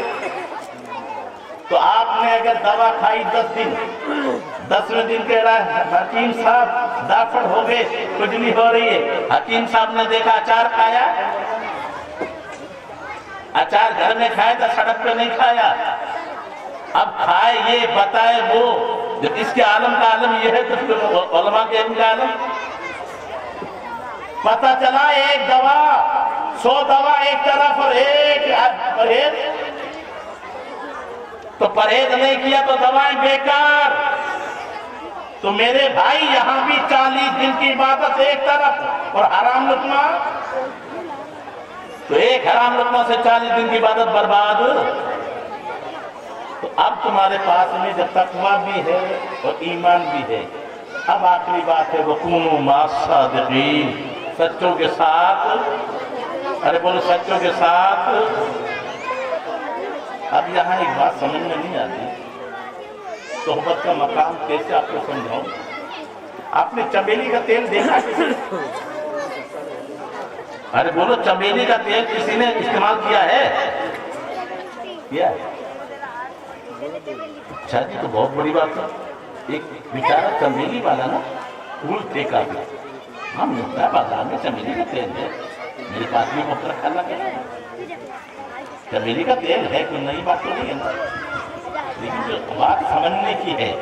تو آپ نے اگر دوا کھائی 10 دن، 10ویں دن کہہ رہا ہے حکیم صاحب دافڑ ہو گئے، کھجلی ہو رہی ہے، حکیم صاحب نے دیکھا اچار کھایا، اچار گھر میں کھایا تھا سڑک پہ نہیں کھایا، اب کھائے یہ بتائے وہ، جب اس کے عالم کا عالم یہ ہے تو علماء کے علم کا عالم۔ پتہ چلا ایک دوا 100 دوا ایک طرف اور ایک پرہیز، تو پرہیز نہیں کیا تو دوائیں بیکار۔ تو میرے بھائی یہاں بھی 40 دن کی عبادت ایک طرف اور حرام لقمہ، تو ایک حرام لقمہ سے 40 دن کی عبادت برباد۔ تو اب تمہارے پاس میں جب تقویٰ بھی ہے اور ایمان بھی ہے، اب آخری بات ہے وَكُونُوا مَعَ الصَّادِقِينَ، سچوں کے ساتھ، ارے بولو سچوں کے ساتھ۔ اب یہاں ایک بات سمجھ میں نہیں آتی، صحبت کا مقام کیسے آپ کو سمجھاؤں؟ آپ نے چمیلی کا تیل دیکھا کسی نے؟ ارے بولو چمیلی کا تیل کسی نے استعمال کیا ہے؟ کیا ہے؟ اچھا جی، تو بہت بڑی بات ہے۔ ایک بیچارہ چمیلی والا نا پھول ٹیکا گیا، ہم ملتا ہے بازار میں چمیلی کا تیل ہے، میرے پاس بھی مفت رکھا لگا، چمیلی کا تیل ہے، کوئی نئی بات تو نہیں ہے نا، لیکن جو بات سمجھنے کی ہے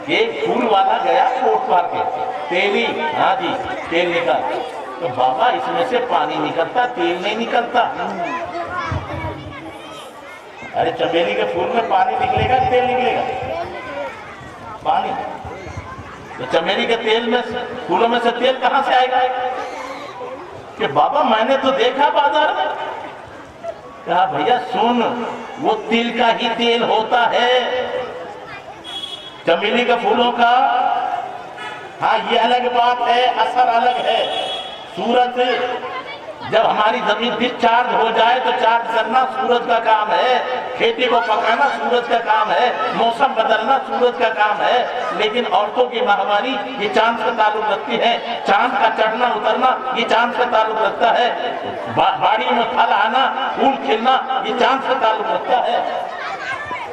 کہ پھول والا گیا کوٹ مار کے تیلی، ہاں جی تیل نکال، تو بابا اس میں سے پانی نکلتا تیل نہیں نکلتا۔ ارے چمیلی کے پھول میں پانی نکلے گا تیل نکلے گا؟ پانی۔ تو چمیلی کے تیل میں پھولوں میں سے تیل کہاں سے آئے گا؟ کہ بابا میں نے تو دیکھا بازار میں۔ کہا بھیا سن، وہ تل کا ہی تیل ہوتا ہے، چمیلی کے پھولوں کا۔ ہاں یہ الگ بات ہے، اثر الگ ہے۔ سورج جب ہماری زمین ڈسچارج ہو جائے تو چارج کرنا سورج کا کام ہے، کھیتی کو پکانا سورج کا کام ہے، موسم بدلنا سورج کا کام ہے، لیکن عورتوں کی ماہواری یہ چاند سے تعلق رکھتی ہے، چاند کا چڑھنا اترنا یہ چاند سے تعلق رکھتا ہے، باڑی میں پھل آنا پھول کھلنا یہ چاند سے تعلق رکھتا ہے۔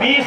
20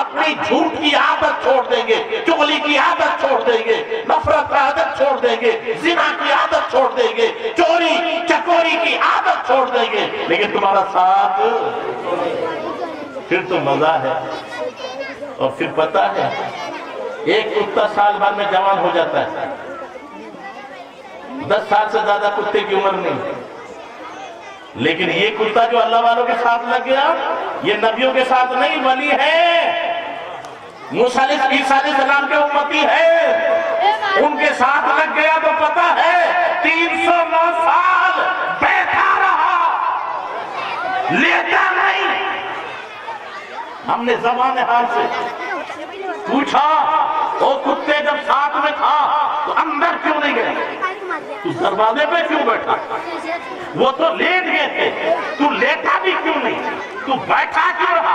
اپنی جھوٹ کی عادت چھوڑ دیں گے، چغلی کی عادت چھوڑ دیں گے، نفرت کی عادت چھوڑ دیں گے، زنا کی عادت چھوڑ دیں گے، چوری چکوری کی عادت چھوڑ دیں گے، لیکن تمہارا ساتھ پھر تو مزہ ہے۔ اور پھر پتہ ہے ایک کتا سال بعد میں جوان ہو جاتا ہے، 10 سال سے زیادہ کتے کی عمر نہیں، لیکن یہ کتا جو اللہ والوں کے ساتھ لگ گیا یہ نبیوں کے ساتھ نہیں، ولی ہے، موسیٰ عیسیٰ علیہ السلام کے امتی ہے، ان کے ساتھ لگ گیا تو پتہ ہے 309 سال بیٹھا رہا، لیتا نہیں۔ ہم نے زبان حال سے پوچھا وہ کتے جب ساتھ میں تھا تو اندر کیوں نہیں گئے؟ تو دروازے پہ کیوں بیٹھا؟ وہ تو لیٹ گئے تھے، تو لیٹا بھی کیوں نہیں؟ تو بیٹھا کیوں رہا؟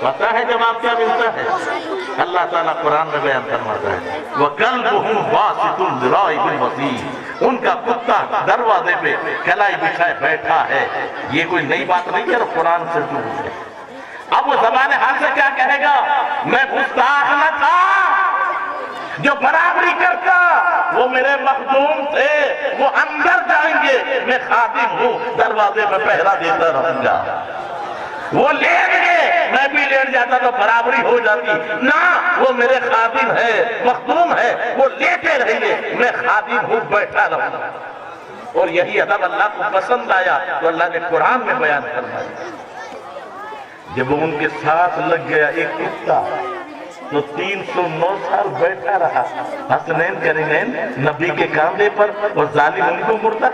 پتہ ہے جواب کیا ملتا ہے؟ اللہ تعالیٰ قرآن میں بیان فرماتا ہے وَقَلْبُهُمْ بَاسِطٌ ذِرَائِهِ بِالْوَسِيلِ، ان کا کتا دروازے پہ کلائی بچھائے بیٹھا ہے۔ یہ کوئی نئی بات نہیں ہے، قرآن سے شروع ہے۔ اب وہ زبان حال سے کیا کہے گا؟ میں گستاخ نہ تھا جو برابری کرتا، وہ میرے مخدوم تھے، وہ اندر جائیں گے، میں خادم ہوں، دروازے پہ پہرا دیتا رہوں گا۔ وہ لیٹ گئے، میں بھی لیٹ جاتا تو برابری ہو جاتی، نہ وہ میرے خادم ہے، مخدوم ہے، وہ لیٹے رہیں گے، میں خادم ہوں، بیٹھا رہوں گا۔ اور یہی ادب اللہ کو پسند آیا تو اللہ نے قرآن میں بیان فرمایا۔ جب وہ ان کے ساتھ لگ گیا ایک کتا تو 309 سال بیٹھا رہا، حسنین کرینین نبی کے کاندھے پر، اور ظالم ان کو مردہ۔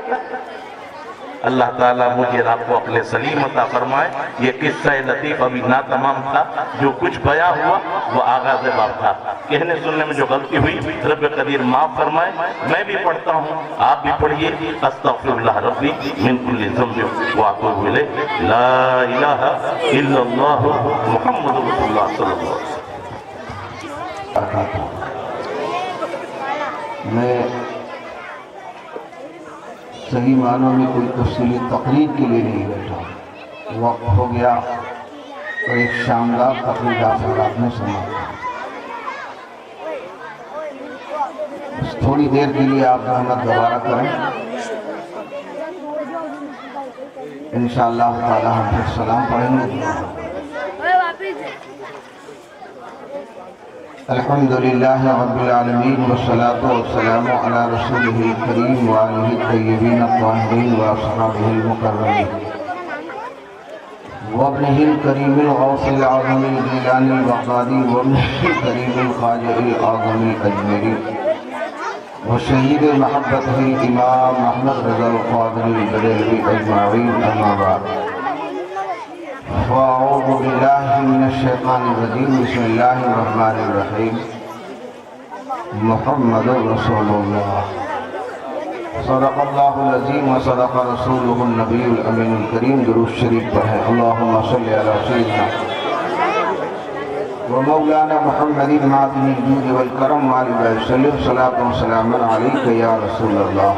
اللہ تعالیٰ مجھے آپ کو عقل سلیم عطا فرمائے۔ یہ قصہ لطیف ابھی نہ تمام تھا، جو کچھ بیان ہوا وہ آغاز باب تھا، کہنے سننے میں جو غلطی ہوئی رب قدیر معاف فرمائے۔ میں بھی پڑھتا ہوں، آپ بھی پڑھیے۔ استغفر اللہ ربی من کل ذنب واتوب الیہ، لا الہ الا اللہ محمد رسول اللہ صلی اللہ علیہ وسلم۔ میں صحیح معنوں میں کوئی تفصیلی تقریر کے لیے نہیں بیٹھا، وقت ہو گیا اور ایک شاندار تقریر آپ نے سنا۔ بس تھوڑی دیر کے لیے آپ رحمت دوبارہ کریں، انشاءاللہ تعالی ہم پھر سلام پڑھیں گے۔ الحمدللہ رب العالمین والصلاة والسلام علی رسولہ الکریم وآلہ الطیبین الطاہرین واصحابہ المکرمین وابنہ الکریم الغوث العظم الجیلانی وقادی وابنہ الکریم الخواجہ الاعظم الاجمری وشہید محبتہ امام محمد رضا القادری البریلوی اجمعین، اما بعد فاعوذ باللہ من الشیطان الرجیم، بسم اللہ الرحمن الرحیم۔ محمد رسول اللہ، صدق اللہ العظیم و صدق رسولہ النبی الامین الکریم۔ درود شریف پڑھیں، اللہم صلی علی سیدنا و مولانا محمد معدن الجود والکرم وعلیہ وسلم، صلاۃ و سلام علیک یا رسول اللہ۔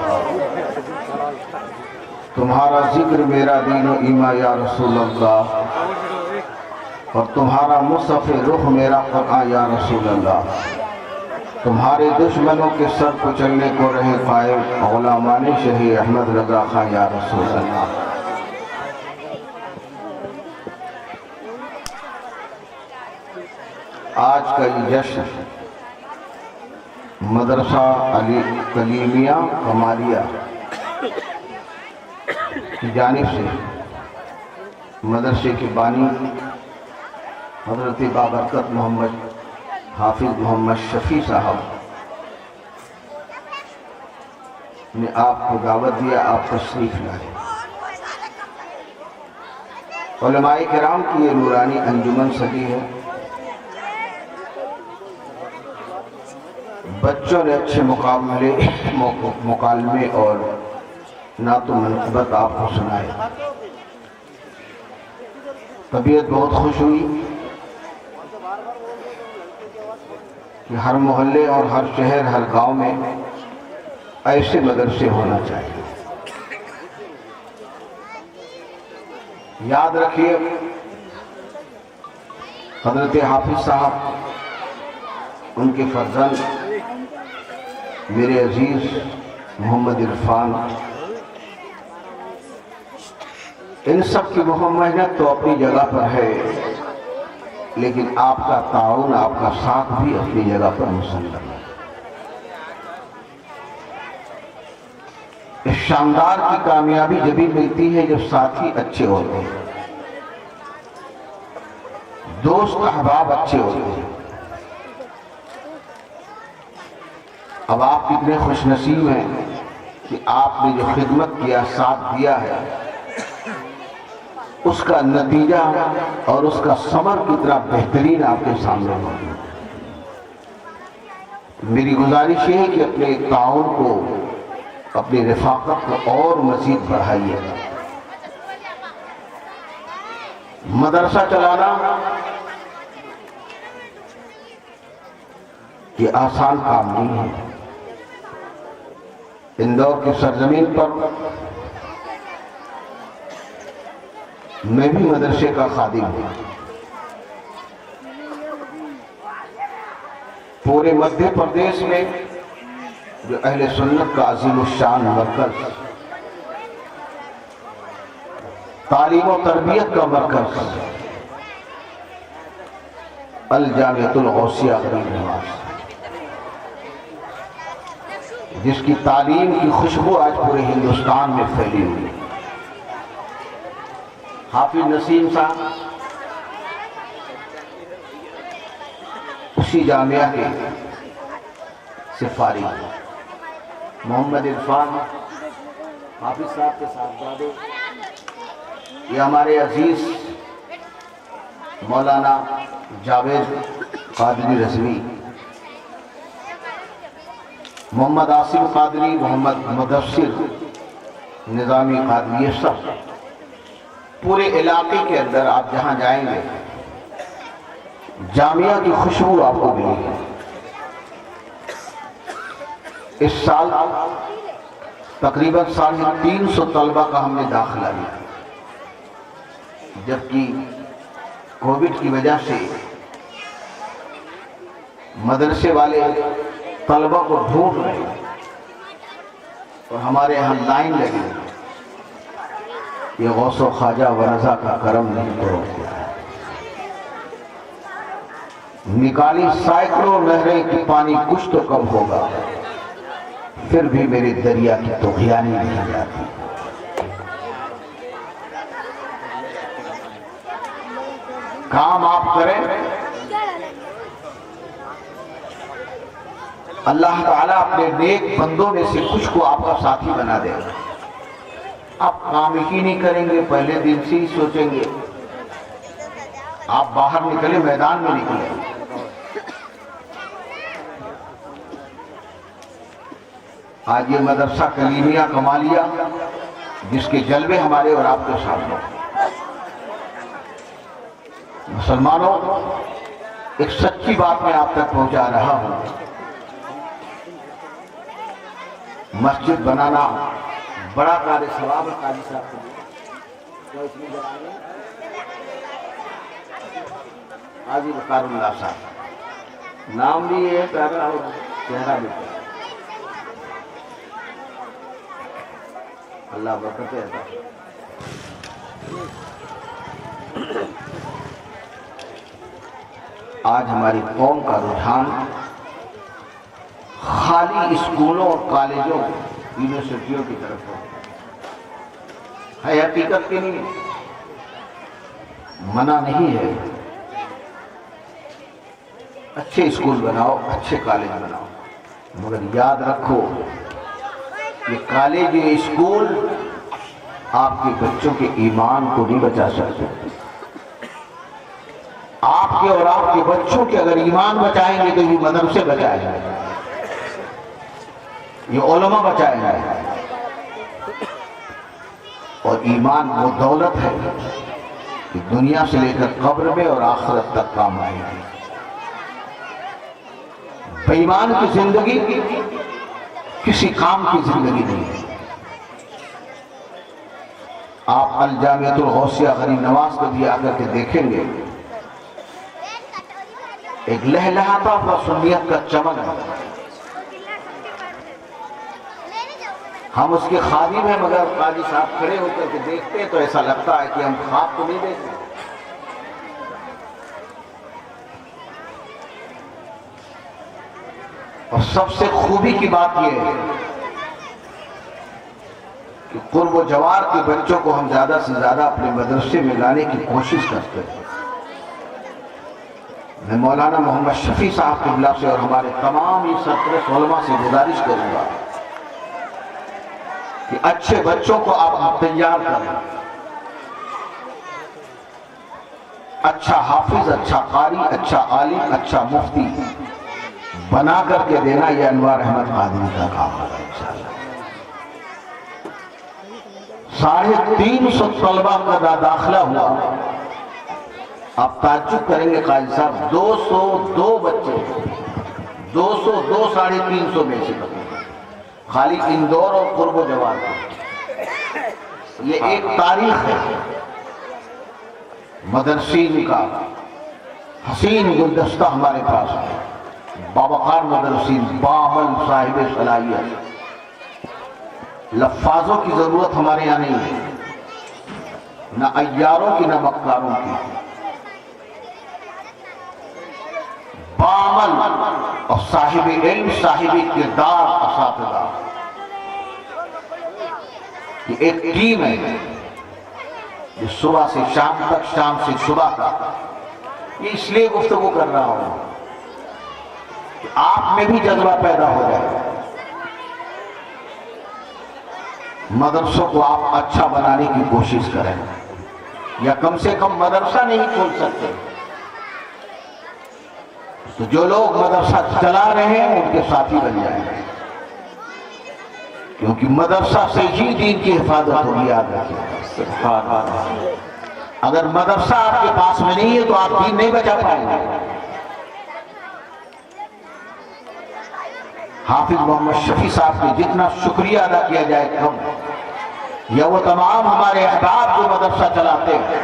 تمہارا ذکر میرا دین و ایمان یا رسول اللہ، اور تمہارا مصحف رخ میرا قرآن یا رسول اللہ۔ تمہارے دشمنوں کے سر کچلنے کو رہے قائم غلامان شہی احمد رضا خان یا رسول اللہ۔ آج کا یہ جشن مدرسہ علی کلیمیہ کمالیہ کی جانب سے مدرسے کے بانی حضرت بابرکت محمد حافظ محمد شفیع صاحب نے آپ کو دعوت دیا، آپ تشریف لائے۔ علماء کرام کی یہ نورانی انجمن سجی ہے، بچوں نے اچھے مکالمے اور نعت و منقبت آپ کو سنائے، طبیعت بہت خوش ہوئی کہ ہر محلے اور ہر شہر ہر گاؤں میں ایسے مدرسے ہونا چاہیے۔ یاد رکھیے حضرت حافظ صاحب، ان کے فرزند میرے عزیز محمد عرفان، ان سب کی محنت تو اپنی جگہ پر ہے، لیکن آپ کا تعاون، آپ کا ساتھ بھی اپنی جگہ پر مسلم ہے۔ اس شاندار کی کامیابی جبھی ملتی ہے جب ساتھی اچھے ہوتے ہیں، دوست احباب اچھے ہوتے ہیں۔ اب آپ کتنے خوش نصیب ہیں کہ آپ نے جو خدمت کیا، ساتھ دیا ہے، اس کا نتیجہ اور اس کا ثمر کتنا بہترین آپ کے سامنے موجود ہے۔ میری گزارش یہ ہے کہ اپنے تعاون کو، اپنی رفاقت کو اور مزید بڑھائیے۔ مدرسہ چلانا یہ آسان کام نہیں ہے۔ اندور کی سرزمین پر میں بھی مدرسے کا خادم ہوں۔ پورے مدھیہ پردیش میں جو اہل سنت کا عظیم الشان مرکز، تعلیم و تربیت کا مرکز الجامعۃ الغوثیہ غریب نواز، جس کی تعلیم کی خوشبو آج پورے ہندوستان میں پھیلی ہوئی ہے۔ حافظ نسیم صاحب اسی جامعہ کے سے فارغ، محمد عرفان حافظ صاحب کے ساتھ دادے، یہ ہمارے عزیز مولانا جاوید قادری رضوی، محمد عاصم قادری، محمد مدثر نظامی قادری، یہ سب پورے علاقے کے اندر آپ جہاں جائیں گے جامعہ کی خوشبو آپ کو ملے گی۔ اس سال تقریباً 350 طلبہ کا ہم نے داخلہ لیا، جبکہ کووڈ کی وجہ سے مدرسے والے طلبہ کو ڈھونڈ رہے ہیں اور ہمارے یہاں لائن لگی۔ یہ غوث و خواجہ و رضا کا کرم نہیں توڑ دیا ہے۔ نکالی سینکڑوں نہریں کہ پانی کچھ تو کم ہوگا، پھر بھی میرے دریا کی طغیانی نہیں جاتی۔ کام آپ کریں، اللہ تعالیٰ اپنے نیک بندوں میں سے کچھ کو آپ کا ساتھی بنا دے گا۔ آپ کام ہی نہیں کریں گے، پہلے دن سے ہی سوچیں گے، آپ باہر نکلیں، میدان میں نکلیں۔ آج یہ مدرسہ کلیمیہ کمالیہ، جس کے جلوے ہمارے اور آپ کے سامنے۔ مسلمانوں، ایک سچی بات میں آپ تک پہنچا رہا ہوں۔ مسجد بنانا بڑا کار ثواب ہے قاضی صاحب کے لیے۔ قاضی وقار اللہ صاحب، نام بھی ہے پیارا اور چہرہ بھی پیارا۔ اللہ برکت عطا۔ آج ہماری قوم کا رجحان خالی اسکولوں اور کالجوں، یونیورسٹیوں کی طرف ہے حقیقت کے نہیں، منع نہیں ہے۔ اچھے اسکول بناؤ، اچھے کالج بناؤ، مگر یاد رکھو یہ کالج، یہ اسکول آپ کے بچوں کے ایمان کو نہیں بچا سکتے۔ آپ کے اور آپ کے بچوں کے اگر ایمان بچائیں گے تو یہ مدرسے بچائیں گے، یہ علماء بچائیں گے۔ اور ایمان وہ دولت ہے کہ دنیا سے لے کر قبر میں اور آخرت تک کام آئے گی۔ بے ایمان کی زندگی کسی کام کی زندگی نہیں ہے۔ آپ الجامعۃ الغوثیہ غریب نواز کو بھی آ کر کے دیکھیں گے، ایک لہلہاتا ہوا سنیت کا چمن ہے. ہم اس کے خادم ہیں، مگر قاضی صاحب کھڑے ہو کر کے دیکھتے ہیں تو ایسا لگتا ہے کہ ہم خواب تو نہیں دیکھتے. اور سب سے خوبی کی بات یہ ہے کہ قرب و جوار کے بچوں کو ہم زیادہ سے زیادہ اپنے مدرسے میں لانے کی کوشش کرتے ہیں. میں مولانا محمد شفیع صاحب قبلہ سے اور ہمارے تمام یہ سرپرست علماء سے گزارش کروں گا کہ اچھے بچوں کو آپ تیار کریں. اچھا حافظ، اچھا قاری، اچھا عالم، اچھا مفتی بنا کر کے دینا، یہ انوار احمد قادری کا کام ہوگا انشاءاللہ. 350 طلبہ کا داخلہ ہوا. آپ تعجب کریں گے قاضی صاحب، 202 بچے، 202 350 میں سے خالی اندور اور قرب و جوار کا. یہ ایک تاریخ ہے مدرسین کا. حسین گلدستہ ہمارے پاس ہے، باوقار مدرسین، بامل صاحب صلاحیت. لفاظوں کی ضرورت ہمارے یہاں نہیں ہے، نہ عیاروں کی نہ مکاروں کی. بامل اور صاحب علم، صاحب کردار اساتذہ، یہ ایک ٹیم ہے جو صبح سے شام تک، شام سے صبح تک. یہ اس لیے گفتگو کر رہا ہوں کہ آپ میں بھی جذبہ پیدا ہو جائے. مدرسوں کو آپ اچھا بنانے کی کوشش کریں، یا کم سے کم مدرسہ نہیں کھول سکتے تو جو لوگ مدرسہ چلا رہے ہیں ان کے ساتھی بن جائیں، کیونکہ مدرسہ سے ہی دین کی حفاظت ہوگی. یاد رکھیے، اگر مدرسہ آپ کے پاس میں نہیں ہے تو آپ دین نہیں بچا پائیں گے. حافظ محمد شفیع صاحب کے جتنا شکریہ ادا کیا جائے کم، یا وہ تمام ہمارے احباب جو مدرسہ چلاتے ہیں،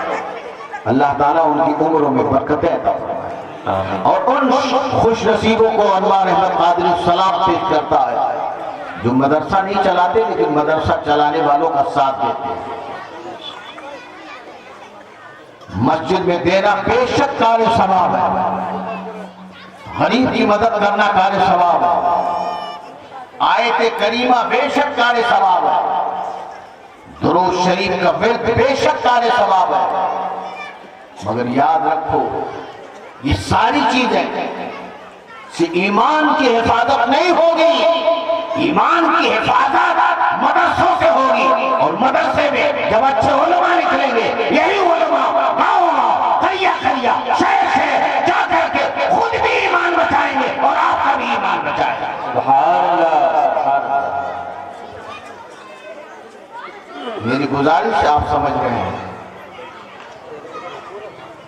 اللہ تعالیٰ ان کی عمروں میں برکتیں عطا فرمائے. اور ان خوش نصیبوں کو انوار احمد قادری سلام پیش کرتا ہے جو مدرسہ نہیں چلاتے لیکن مدرسہ چلانے والوں کا ساتھ دیتے ہیں. مسجد میں دینا بے شک کار ثواب ہے، غریب کی مدد کرنا کار ثواب ہے، آیت کریمہ بے شک کار ثواب ہے، درود شریف کا ورد بے شک کار ثواب ہے. مگر یاد رکھو یہ ساری چیزیں سے ایمان کی حفاظت نہیں ہوگی. ایمان کی حفاظت مدرسوں سے ہوگی، اور مدرسے میں جب اچھے علماء نکلیں گے، یہی علماء گاؤں قریہ قریہ شہر شہر جا کر کے خود بھی ایمان بچائیں گے اور آپ کا بھی ایمان بچائیں گے. سبحان اللہ، سبحان اللہ. میری گزارش آپ سمجھ رہے ہیں،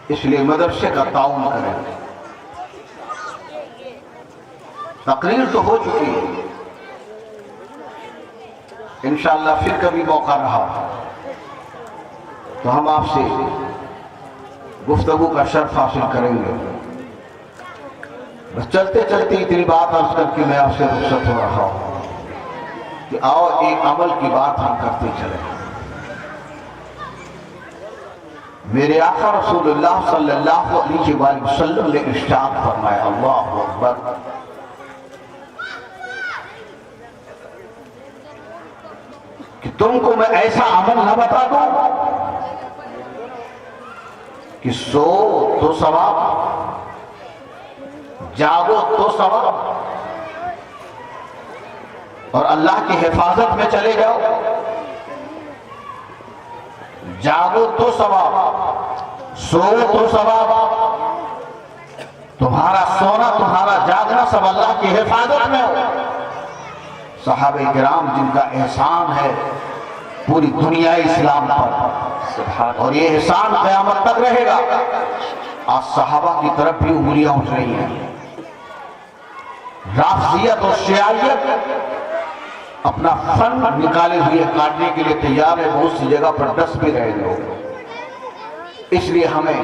اس لیے مدرسے کا تعاون کریں. تقریر تو ہو چکی ہے، انشاءاللہ پھر کبھی موقع رہا تو ہم آپ سے گفتگو کا شرف حاصل کریں گے. بس چلتے چلتے اتنی بات عرض کر کے میں آپ سے رخصت ہو رہا ہوں کہ آؤ ایک عمل کی بات ہم کرتے چلیں. میرے آقا رسول اللہ صلی اللہ علیہ وآلہ وسلم نے ارشاد فرمایا، اللہ اکبر، کہ تم کو میں ایسا عمل نہ بتا دوں کہ سو تو ثواب، جاگو تو ثواب، اور اللہ کی حفاظت میں چلے جاؤ. جاگو تو ثواب، سو تو ثواب، تمہارا سونا تمہارا جاگنا سب اللہ کی حفاظت میں ہو. صحابہ کرام جن کا احسان ہے پوری دنیا اسلام پر، اور یہ احسان قیامت تک رہے گا. آج صحابہ کی طرف بھی انگلیاں اٹھ رہی ہیں. رافضیت اور شیعیت اپنا فن نکالے ہوئے کاٹنے کے لیے تیار ہے، بہت سی جگہ پر ڈس بھی رہے لوگ. اس لیے ہمیں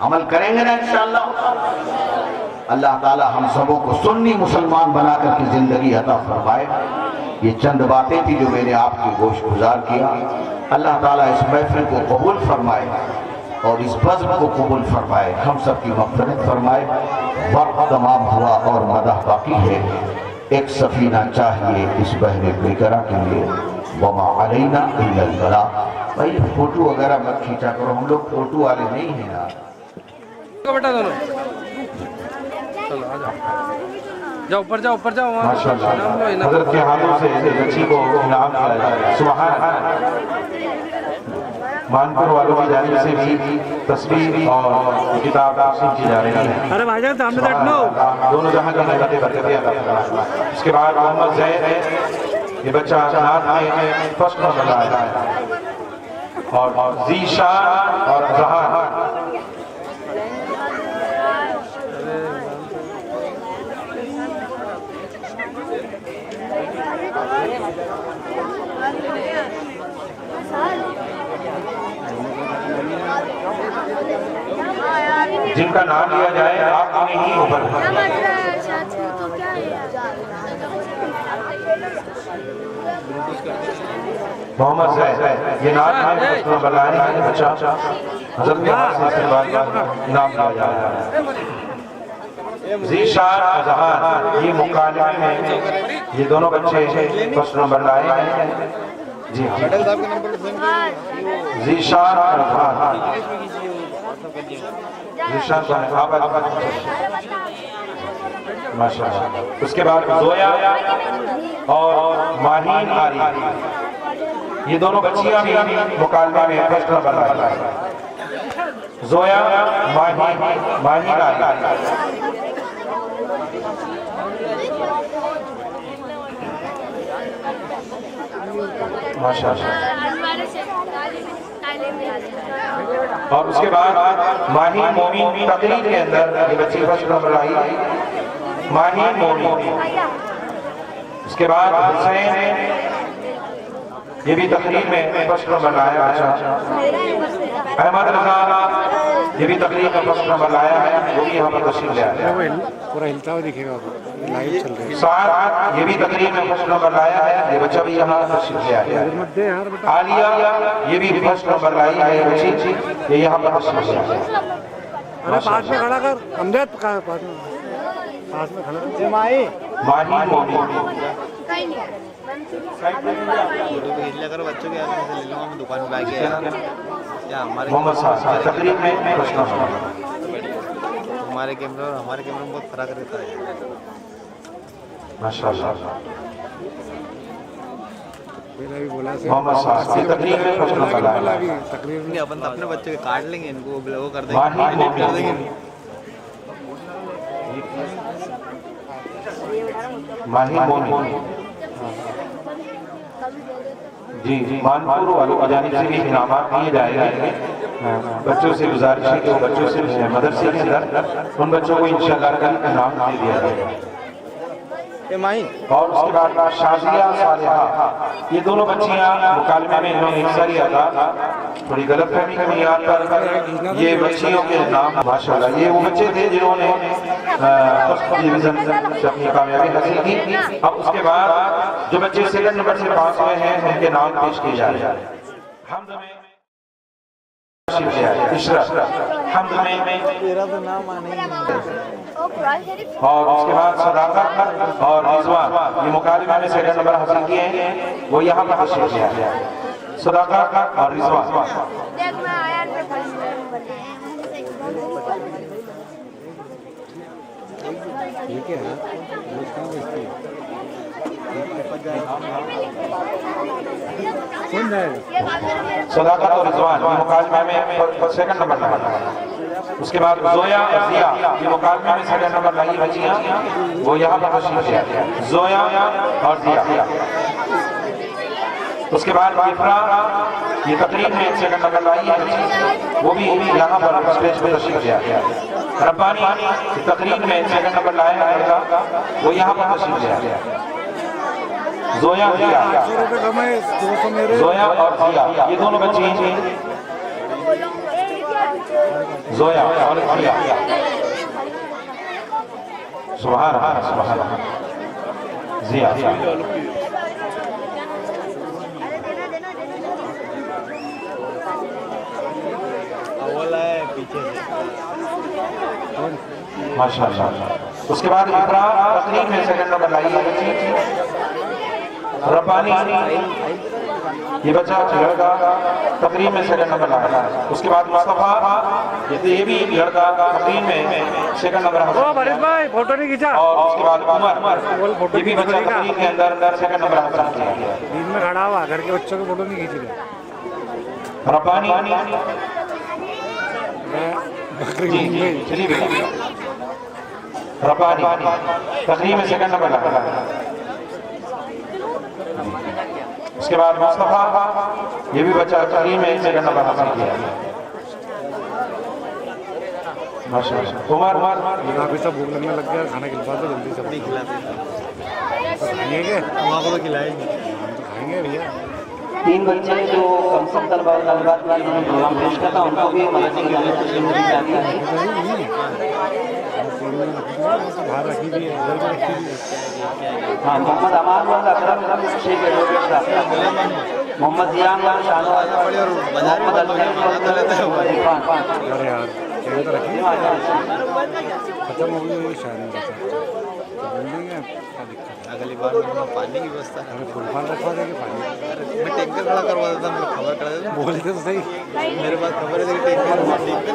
عمل کریں گے نا انشاءاللہ؟ اللہ تعالی ہم سبوں کو سنی مسلمان بنا کر کی زندگی عطا فرمائے۔ یہ چند باتیں تھی جو میں نے آپ کی گوش گزار کیا۔ اللہ تعالیٰ اس محفل کو قبول فرمائے اور اس بزم کو قبول فرمائے، ہم سب کی مغفرت فرمائے۔ وقت تمام ہوا اور مدح باقی ہے، ایک سفینہ چاہیے اس بحر بیکرہ کے لیے، وما علینا الا البلاغ۔ بھائی فوٹو وغیرہ مت کھینچا کرو، ہم لوگ فوٹو والے نہیں ہیں یار۔ بیٹا دونوں چلو آ جاؤ، جاؤ اوپر جاؤ، اوپر جاؤ، ماشاءاللہ حضرت کے ہاتھوں سے بچی کو انعام کیا جائے۔ سبحان اللہ۔ مانپور والوں کی جانب سے بھی تصویر اور کتاب تقسیم کی جا رہی ہے۔ ارے بھائی جان سامنے بیٹھنا ہو۔ دونوں جہاں کی نعمتیں برکتیں عطا فرمائے۔ اس کے بعد محمد زید ہے، یہ بچہ نعت میں فرسٹ نمبر لایا ہے، اور ذیشان اور زہان۔ جن کا نام لیا جائے آپ انہیں ہی اوپر محمد زید، یہ نام میں فرسٹ نمبر لائے ہیں بچہ، حضرت کے ہاتھ سے استقبال کا انعام لیا جا رہا ہے۔ ذیشان اور زہان یہ مکالمے میں یہ دونوں بچے فرسٹ نمبر لائے ہیں۔ جی ہاں، ذیشان اور زہان، ذیشان کو آپ ماشاءاللہ۔ اس کے بعد زویا اور ماہین آری، یہ دونوں بچیاں بھی مکالمے میں فرسٹ نمبر لائے ہیں۔ زویا، ماہین آری۔ ماشاءاللہ۔ اور اس کے بعد ماہین مومن تقریر کے اندر یہ بچی فرسٹ نمبر لائی، ماہین مومن۔ اس کے بعد حسین، یہ بھی تقریر میں فرسٹ نمبر لایا ہے۔ احمد رضا، یہ بھی تقریر میں فرسٹ نمبر لایا ہے، وہ بھی یہاں پر تشریف لے آیا ہے۔ پورا ہلتا ہوا دکھے گا، لائیو چل رہی ہے۔ سعد، یہ بھی تقریر میں فرسٹ نمبر لایا ہے، یہ بچہ بھی یہاں تشریف لے آیا ہے۔ عالیہ، یہ بھی فرسٹ نمبر لائی ہے، یہ بچی یہ یہاں پر تشریف لے آیا ہے۔ ارے پاس میں کھڑا کر، امجد کا پاس میں کھڑا کر۔ ماہین مومن، محمد صاحب تقریر میں فرسٹ نمبر۔ ہمارے کیمرے اور ہمارے کیمرے میں بہت فرق رہتا ہے۔ ماشاءاللہ۔ محمد صاحب کی تقریر میں فرسٹ نمبر لایا ہے۔ تقریر میں اپن اپنے بچے کو کاٹ لیں گے، ان کو وہ کر دیں ماہین گے، کر دیں گے۔ ماہین مومن، جی مانپور والوں کی جانب سے بھی انعامات دیے جائیں گے۔ بچوں سے گزارش ہے کہ وہ بچوں سے مدرسے کے اندر ان بچوں کو انشاءاللہ کل انعام دے دیا جائے گا۔ اور اس کے بعد شازیہ صالحہ، یہ دونوں بچیاں مکالمے میں انہوں نے حصہ لیا تھا۔ تھوڑی غلط فہمی کی بنیاد پر یہ بچیوں کے نام ماشاءاللہ یہ وہ بچے تھے جنہوں نے فرسٹ ڈویژن سے اپنی کامیابی حاصل کی۔ اب اس کے بعد جو بچے سیکنڈ نمبر سے پاس ہوئے ہیں ان کے نام پیش کیے جا رہے ہیں۔ حمد میں عشرت، حمد میں، اور اس کے بعد صداقت اور رضوان، یہ مکالمے میں سیکنڈ نمبر حاصل کیے ہیں، وہ یہاں پر تشریف لے آئے ہیں۔ صداقت اور رضوان۔ صداقت اور رضوان یہ مکالمے میں سیکنڈ نمبر لایا ہے۔ اس کے بعد زویا اور ضیا، یہ مکالمے میں سیکنڈ نمبر لائی بچیاں، وہ یہاں پر تشریف لے آئے ہیں۔ زویا اور ضیا۔ اس کے بعد افرا، یہ تقریب میں سیکنڈ نمبر لائی ہے، وہ بھی یہاں پر اسٹیج پر تشریف لے آئے ہیں۔ ربانی، یہ تقریب میں سیکنڈ نمبر لایا ہے، وہ یہاں پر تشریف لے آئے ہیں۔ زویا اور ضیا، زویا اور ضیا، یہ دونوں بچی زویا اور زویا سبحان اللہ سبحان اللہ زیا ماشاء اللہ. اس کے بعد اقرا تقریب میں سیکنڈ نمبر لائی ہے بچی ربانی. یہ بچہ لڑکا تقریب میں سیکنڈ نمبر لایا. اس کے بعد مصطفیٰ یہ بھی لڑکا تقریب میں سیکنڈ نمبر حاصل کیا. فوٹو نہیں کھینچا. اور اس کے بعد عمر یہ بھی بچہ تقریب کے اندر سیکنڈ نمبر حاصل کیا. دن میں کھڑا ہوا گھر کے بچوں کے فوٹو نہیں کھینچ رہے. ربانی چلیے ربانی تقریب میں سیکنڈ نمبر لایا. اس کے بعد مصطفیٰ یہ بھی بچہ تقریب میں سیکنڈ نمبر حاصل کیا. ماشاءاللہ. عمر ابھی سب بھوک لگنے لگ گیا. کھانا کھلوا دو جلدی سے. نہیں کھلاتے کھائیں گے ہم کو تو کھلائیں گے. ہم تو کھائیں گے بھیا. 3 بچے جو کم سے کم طلباء طالبات کے لیے پروگرام پیش کرتا ان کو بھی مدد کے لیے خوشی ملی جاتی ہے. باہر رکھی دی ہے ادھر بھی رکھی دی ہے. ہاں محمد امان والا اکرم شیخ ایڈوکیٹ صاحب محمد زیان والا شاہنواز محمد عرفان. ارے یار چیزیں تو رکھی ختم ہو گئی. شاید اگلی بار پانی کی ویوستھا فل پان رکھوا دیں گے. پانی میں ٹینکر کھڑا کروا دیتا. مجھے خبر کرا دیتا. بولے تھے تو صحیح. میرے پاس خبر ہے کہ ٹینکر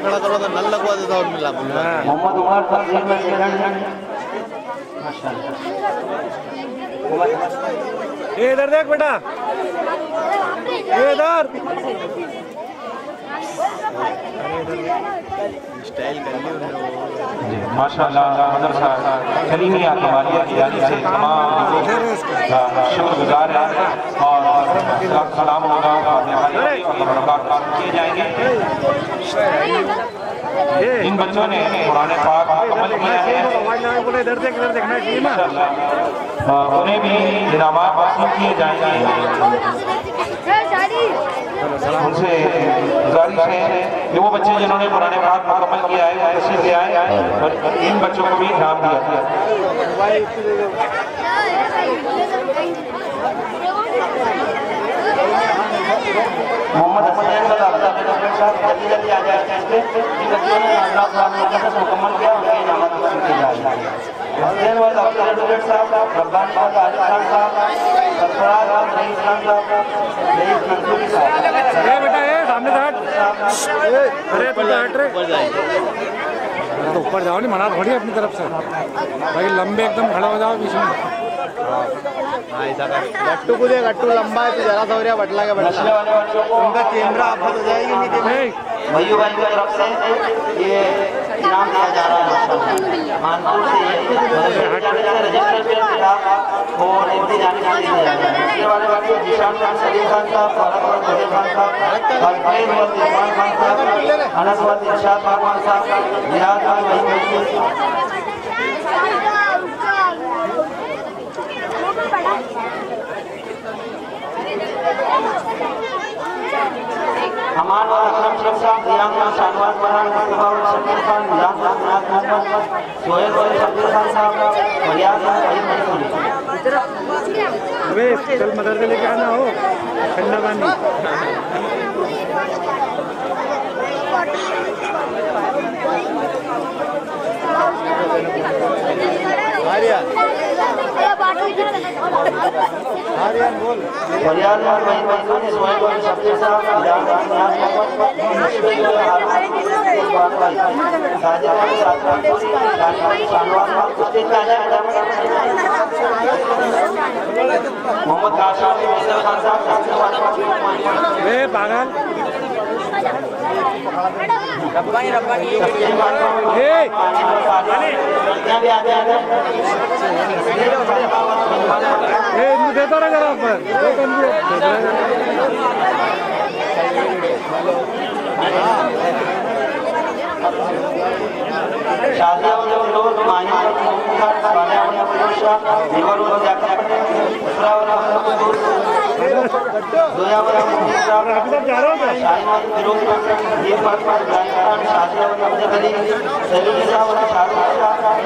کھڑا کروا دیتا. نل لگوا دیتا اور ملا محمد عمر تقریب میں سیکنڈ. ماشاءاللہ. ادھر دیکھ بیٹا ادھر. اسٹائل کر لی انہوں نے. ماشاءاللہ مدرسہ کلیمیہ کمالیہ کی جانب سے تمام شکر گزار ہیں اور سلام ہوگا اور برکات کیے جائیں گے. ان بچوں نے قرآن پاک مکمل کیا ہے. ادھر دیکھ ادھر دیکھنا چاہیے نا. انہیں بھی انعامات حاصل کیے جائیں گے. ان سے گزارش ہے کہ وہ بچے جنہوں نے قرآن پاک مکمل کیا ہے وہ تشریف لے آئے اور ان بچوں کو بھی انعام دیا گیا. محمد حسین صاحب جلدی جلدی آ جائے اسٹیج پہ. جن بچوں نے اللہ قرآن مقدس مکمل کیا ان کے انعامات حاصل کیے جائیں گے. حسین والا ڈاکٹر ایڈوکیٹ صاحب ربانی والا عالم خان صاحب سرفراز احمد رئیس خان صاحب رئیس منصوری صاحب. بیٹا سامنے سے ہٹ. ارے تو ہٹ رہے تو اوپر جاؤ. نہیں منع تھوڑی اپنی طرف سے بھائی. لمبے ایک دم کھڑا ہو جاؤ بیچ میں. گٹو کو دے. گٹو لمبا ہے تو ذرا سا ہو رہا بٹلا کا نشے والے بچوں کو ان کا کیمرہ آفت ہو جائے گی. نہیں بھائیو بھائی کی طرف سے یہ انعام دیا جا رہا ہے. ماشاءاللہ مانپور سے رجسٹر پہ کتاب اور امتحان دیا جا رہا ہے. نشے والے بچے جیشان خان سلیم خان صاحب فارغ وزیر خان صاحب خالقین وقت عرفان خان صاحب انس وقت ارشاد خان صاحب نیاز خان وحید امان اور اکرم شیخ صاحب زیان خان شاہنواز فرحان مصطفیٰ اور شبیر خان نظام خان نیاز محمد سہیل اور شبیر خان صاحب فریاد خان وحید منصوری. ابے چل مدرسے لے کے آنا ہو ٹھنڈا پانی. فریاد خان وحید منصوری سہیل اور شبیر صاحب نظام خان نیاز محمد مشفق اور حارث ساجد خان ساجد منصوری شاہنواز خان اسٹیج پہ آ جائے. محمد کاشف فیصل خان صاحب اے پاگل دیتا رہے ذرا پر شادیہ اور لوگ ماہی اور فروشہ دیور اور جاکر اسرا اور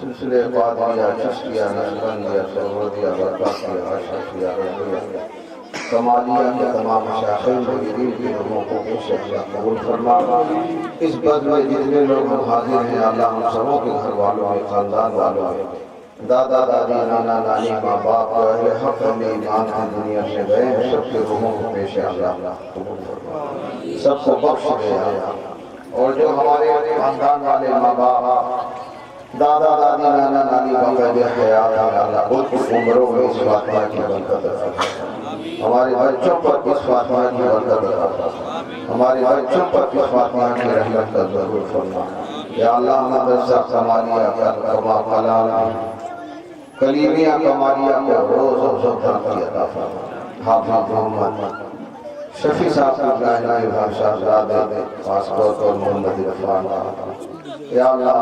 سلسلے قادریہ چشتیہ نقشبندیہ سرودیہ برکاتیہ اشرفیہ رضویہ کمالیہ کے تمام مشاہیر مریدین کے لوگوں کو خوشیاں قبول فرما. اس بزم میں جتنے لوگ حاضر ہیں اللہ ہم سبوں کے گھر والوں میں خاندان والوں میں دادا دادی نانا نانی ماں باپ اہل حق میں ایمان کی دنیا سے گئے ہیں سب کے روحوں کو پیش اللہ قبول فرما. سب کو بخش دے اللہ. اور جو ہمارے خاندان والے ماں باپ دادا دادی نانا نانی باقاعدہ حیات ہیں اللہ ان کی عمروں میں اس فاطمہ کی برکت عطا فرما. ہمارے بچوں پر اس فاطمہ کی برکت عطا فرما. ہمارے بچوں پر اس فاطمہ کی رحمت کا ضرور فرما. یا اللہ مدرسہ کمالیہ کما کلام کلیمیہ کمالیہ کو روز و زبان کی عطا فرما. حافظ محمد شفیع صاحب کو گاہنائی بھاشا زیادہ خاص طور پر محمد عرفان یا اللہ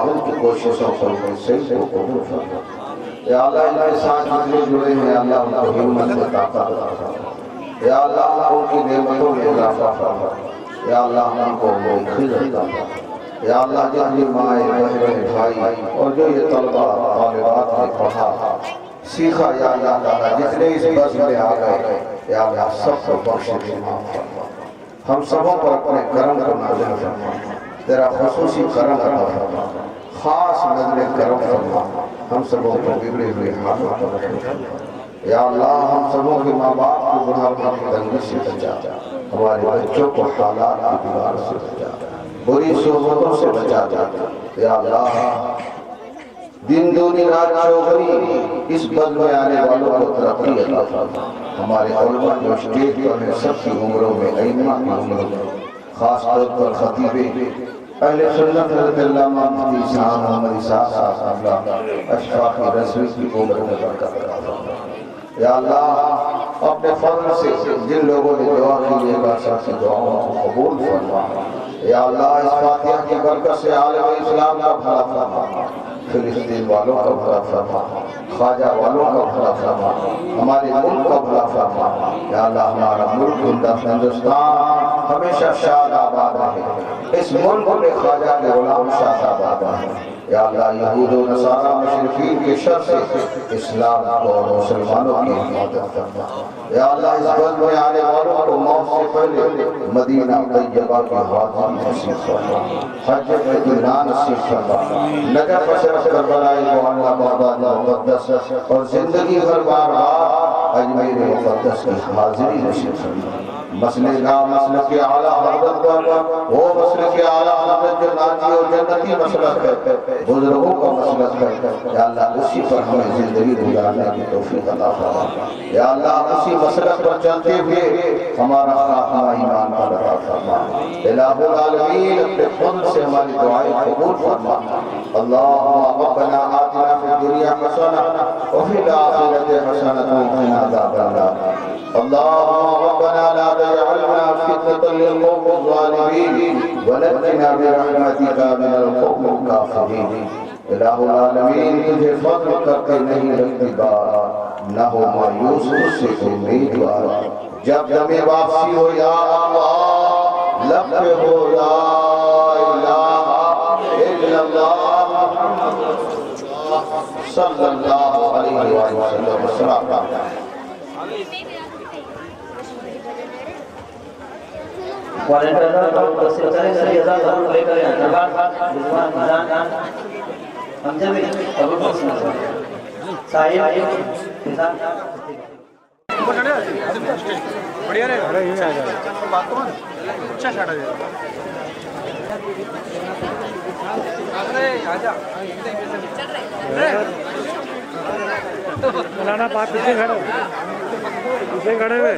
ان کی کوششوں پر صحیح کو قبول فرما. یا اللہ ان کے ساتھ جتنے جڑے ہیں اللہ ان کو ہمت و طاقت عطا فرما. یا اللہ ان کی نعمتوں میں اضافہ فرما. یا اللہ ان کو خیر عطا فرما. یا اللہ جتنی مائیں بہنیں بھائی اور جو یہ طلبہ طالبات نے پڑھا سیکھا یا اللہ تعالیٰ جتنے اس بس میں آ گئے یا اللہ سب کو بخش دے معاف فرما. ہم سبوں پر اپنے کرم کو نازل فرما. تیرا خصوصی کرم عطا فرما. خاص نظر کرم فرما. ہم سبوں کو بگڑے ہوئے حالوں پر رکھا. یا اللہ ہم سبوں کے ماں باپ کو بڑھاپے کی تنگی سے بچا. ہمارے بچوں کو حالات کی دیوار سے بچا. بری صحبتوں سے بچا. یا اللہ دن دونی رات چوگنی اس بد میں آنے والوں کو ترقی عطا فرما. ہمارے علماء جو اسٹیج پر ہیں سب کی عمروں میں ائمہ کی عمروں میں خاص طور پر خطیب اہل سنت حضرت علامہ مفتی صاحب محمد اسحاق صاحب اشفاقی رسوی کی عمر میں برکت عطا فرما. یا اللہ اپنے فضل سے جن لوگوں نے دعا کی ہے بادشاہ کی دعاؤں کو قبول فرما. یا اللہ اس فاتحہ کی برکت سے عالم اسلام کا بھلا فرما. فلسطین والوں کا بھلا فرما. خواجہ والوں کا بھلا فرما. ہمارے ملک کا بھلا فرما. یا اللہ ہمارا ملک ہندوستان ہمیشہ شاد آباد رہے. اس ملک میں خواجہ کے غلام شاد آباد رہے. یا اللہ یہود و نصارہ مشرکین کے شر سے اسلام اور مسلمانوں کی حفاظت فرما. یا اللہ اس بلد میں آنے والوں کو موت سے پہلے مدینہ طیبہ کی حاضری نصیب فرما. حج مدینہ نصیب فرما. نجف اشرف کربلا معلیٰ بغداد مقدس اور زندگی ہر بار اجمیر مقدس کی حاضری نصیب فرما. مسلک مسلک اعلیٰ حضرت پر وہ مسلک اعلیٰ حضرت جو ناجی اور جنتی مسلک ہے بزرگوں کا مسلک ہے. یا اللہ اسی پر ہمیں زندگی گزارنے کی توفیق عطا فرما. یا اللہ اسی مسلک پر چلتے ہوئے ہمارا خاتمہ ایمان پر عطا فرما. الہ العالمین اپنے فضل سے ہماری دعائیں قبول فرما. اللہم ربنا آتنا فی الدنیا حسنہ وفی الآخرۃ حسنہ وقنا عذاب النار. اللهم ربنا لا تجعلنا فتنة للقوم الظالمين ونجنا برحمتك من القوم الكافرين. الہ العالمین تجھے فضل کرتے نہیں لگتی بات نہ ہو مایوس اس سے امیدوار. جب دم واپسی ہو یا اللہ لب پہ ہو لا الہ الا اللہ محمد رسول اللہ صلی اللہ علیہ وسلم. والنٹر کو تصدیق کریں سری ازاد ضرور لے کریں. دربار رضوان میزان ہمزہ بھی ابو بکر صاحب میزان بڑھیا رہے ارے یہ آ جائے بات تو اچھا شاٹ ہے. مولانا پاک پیچھے کھڑے ہوئے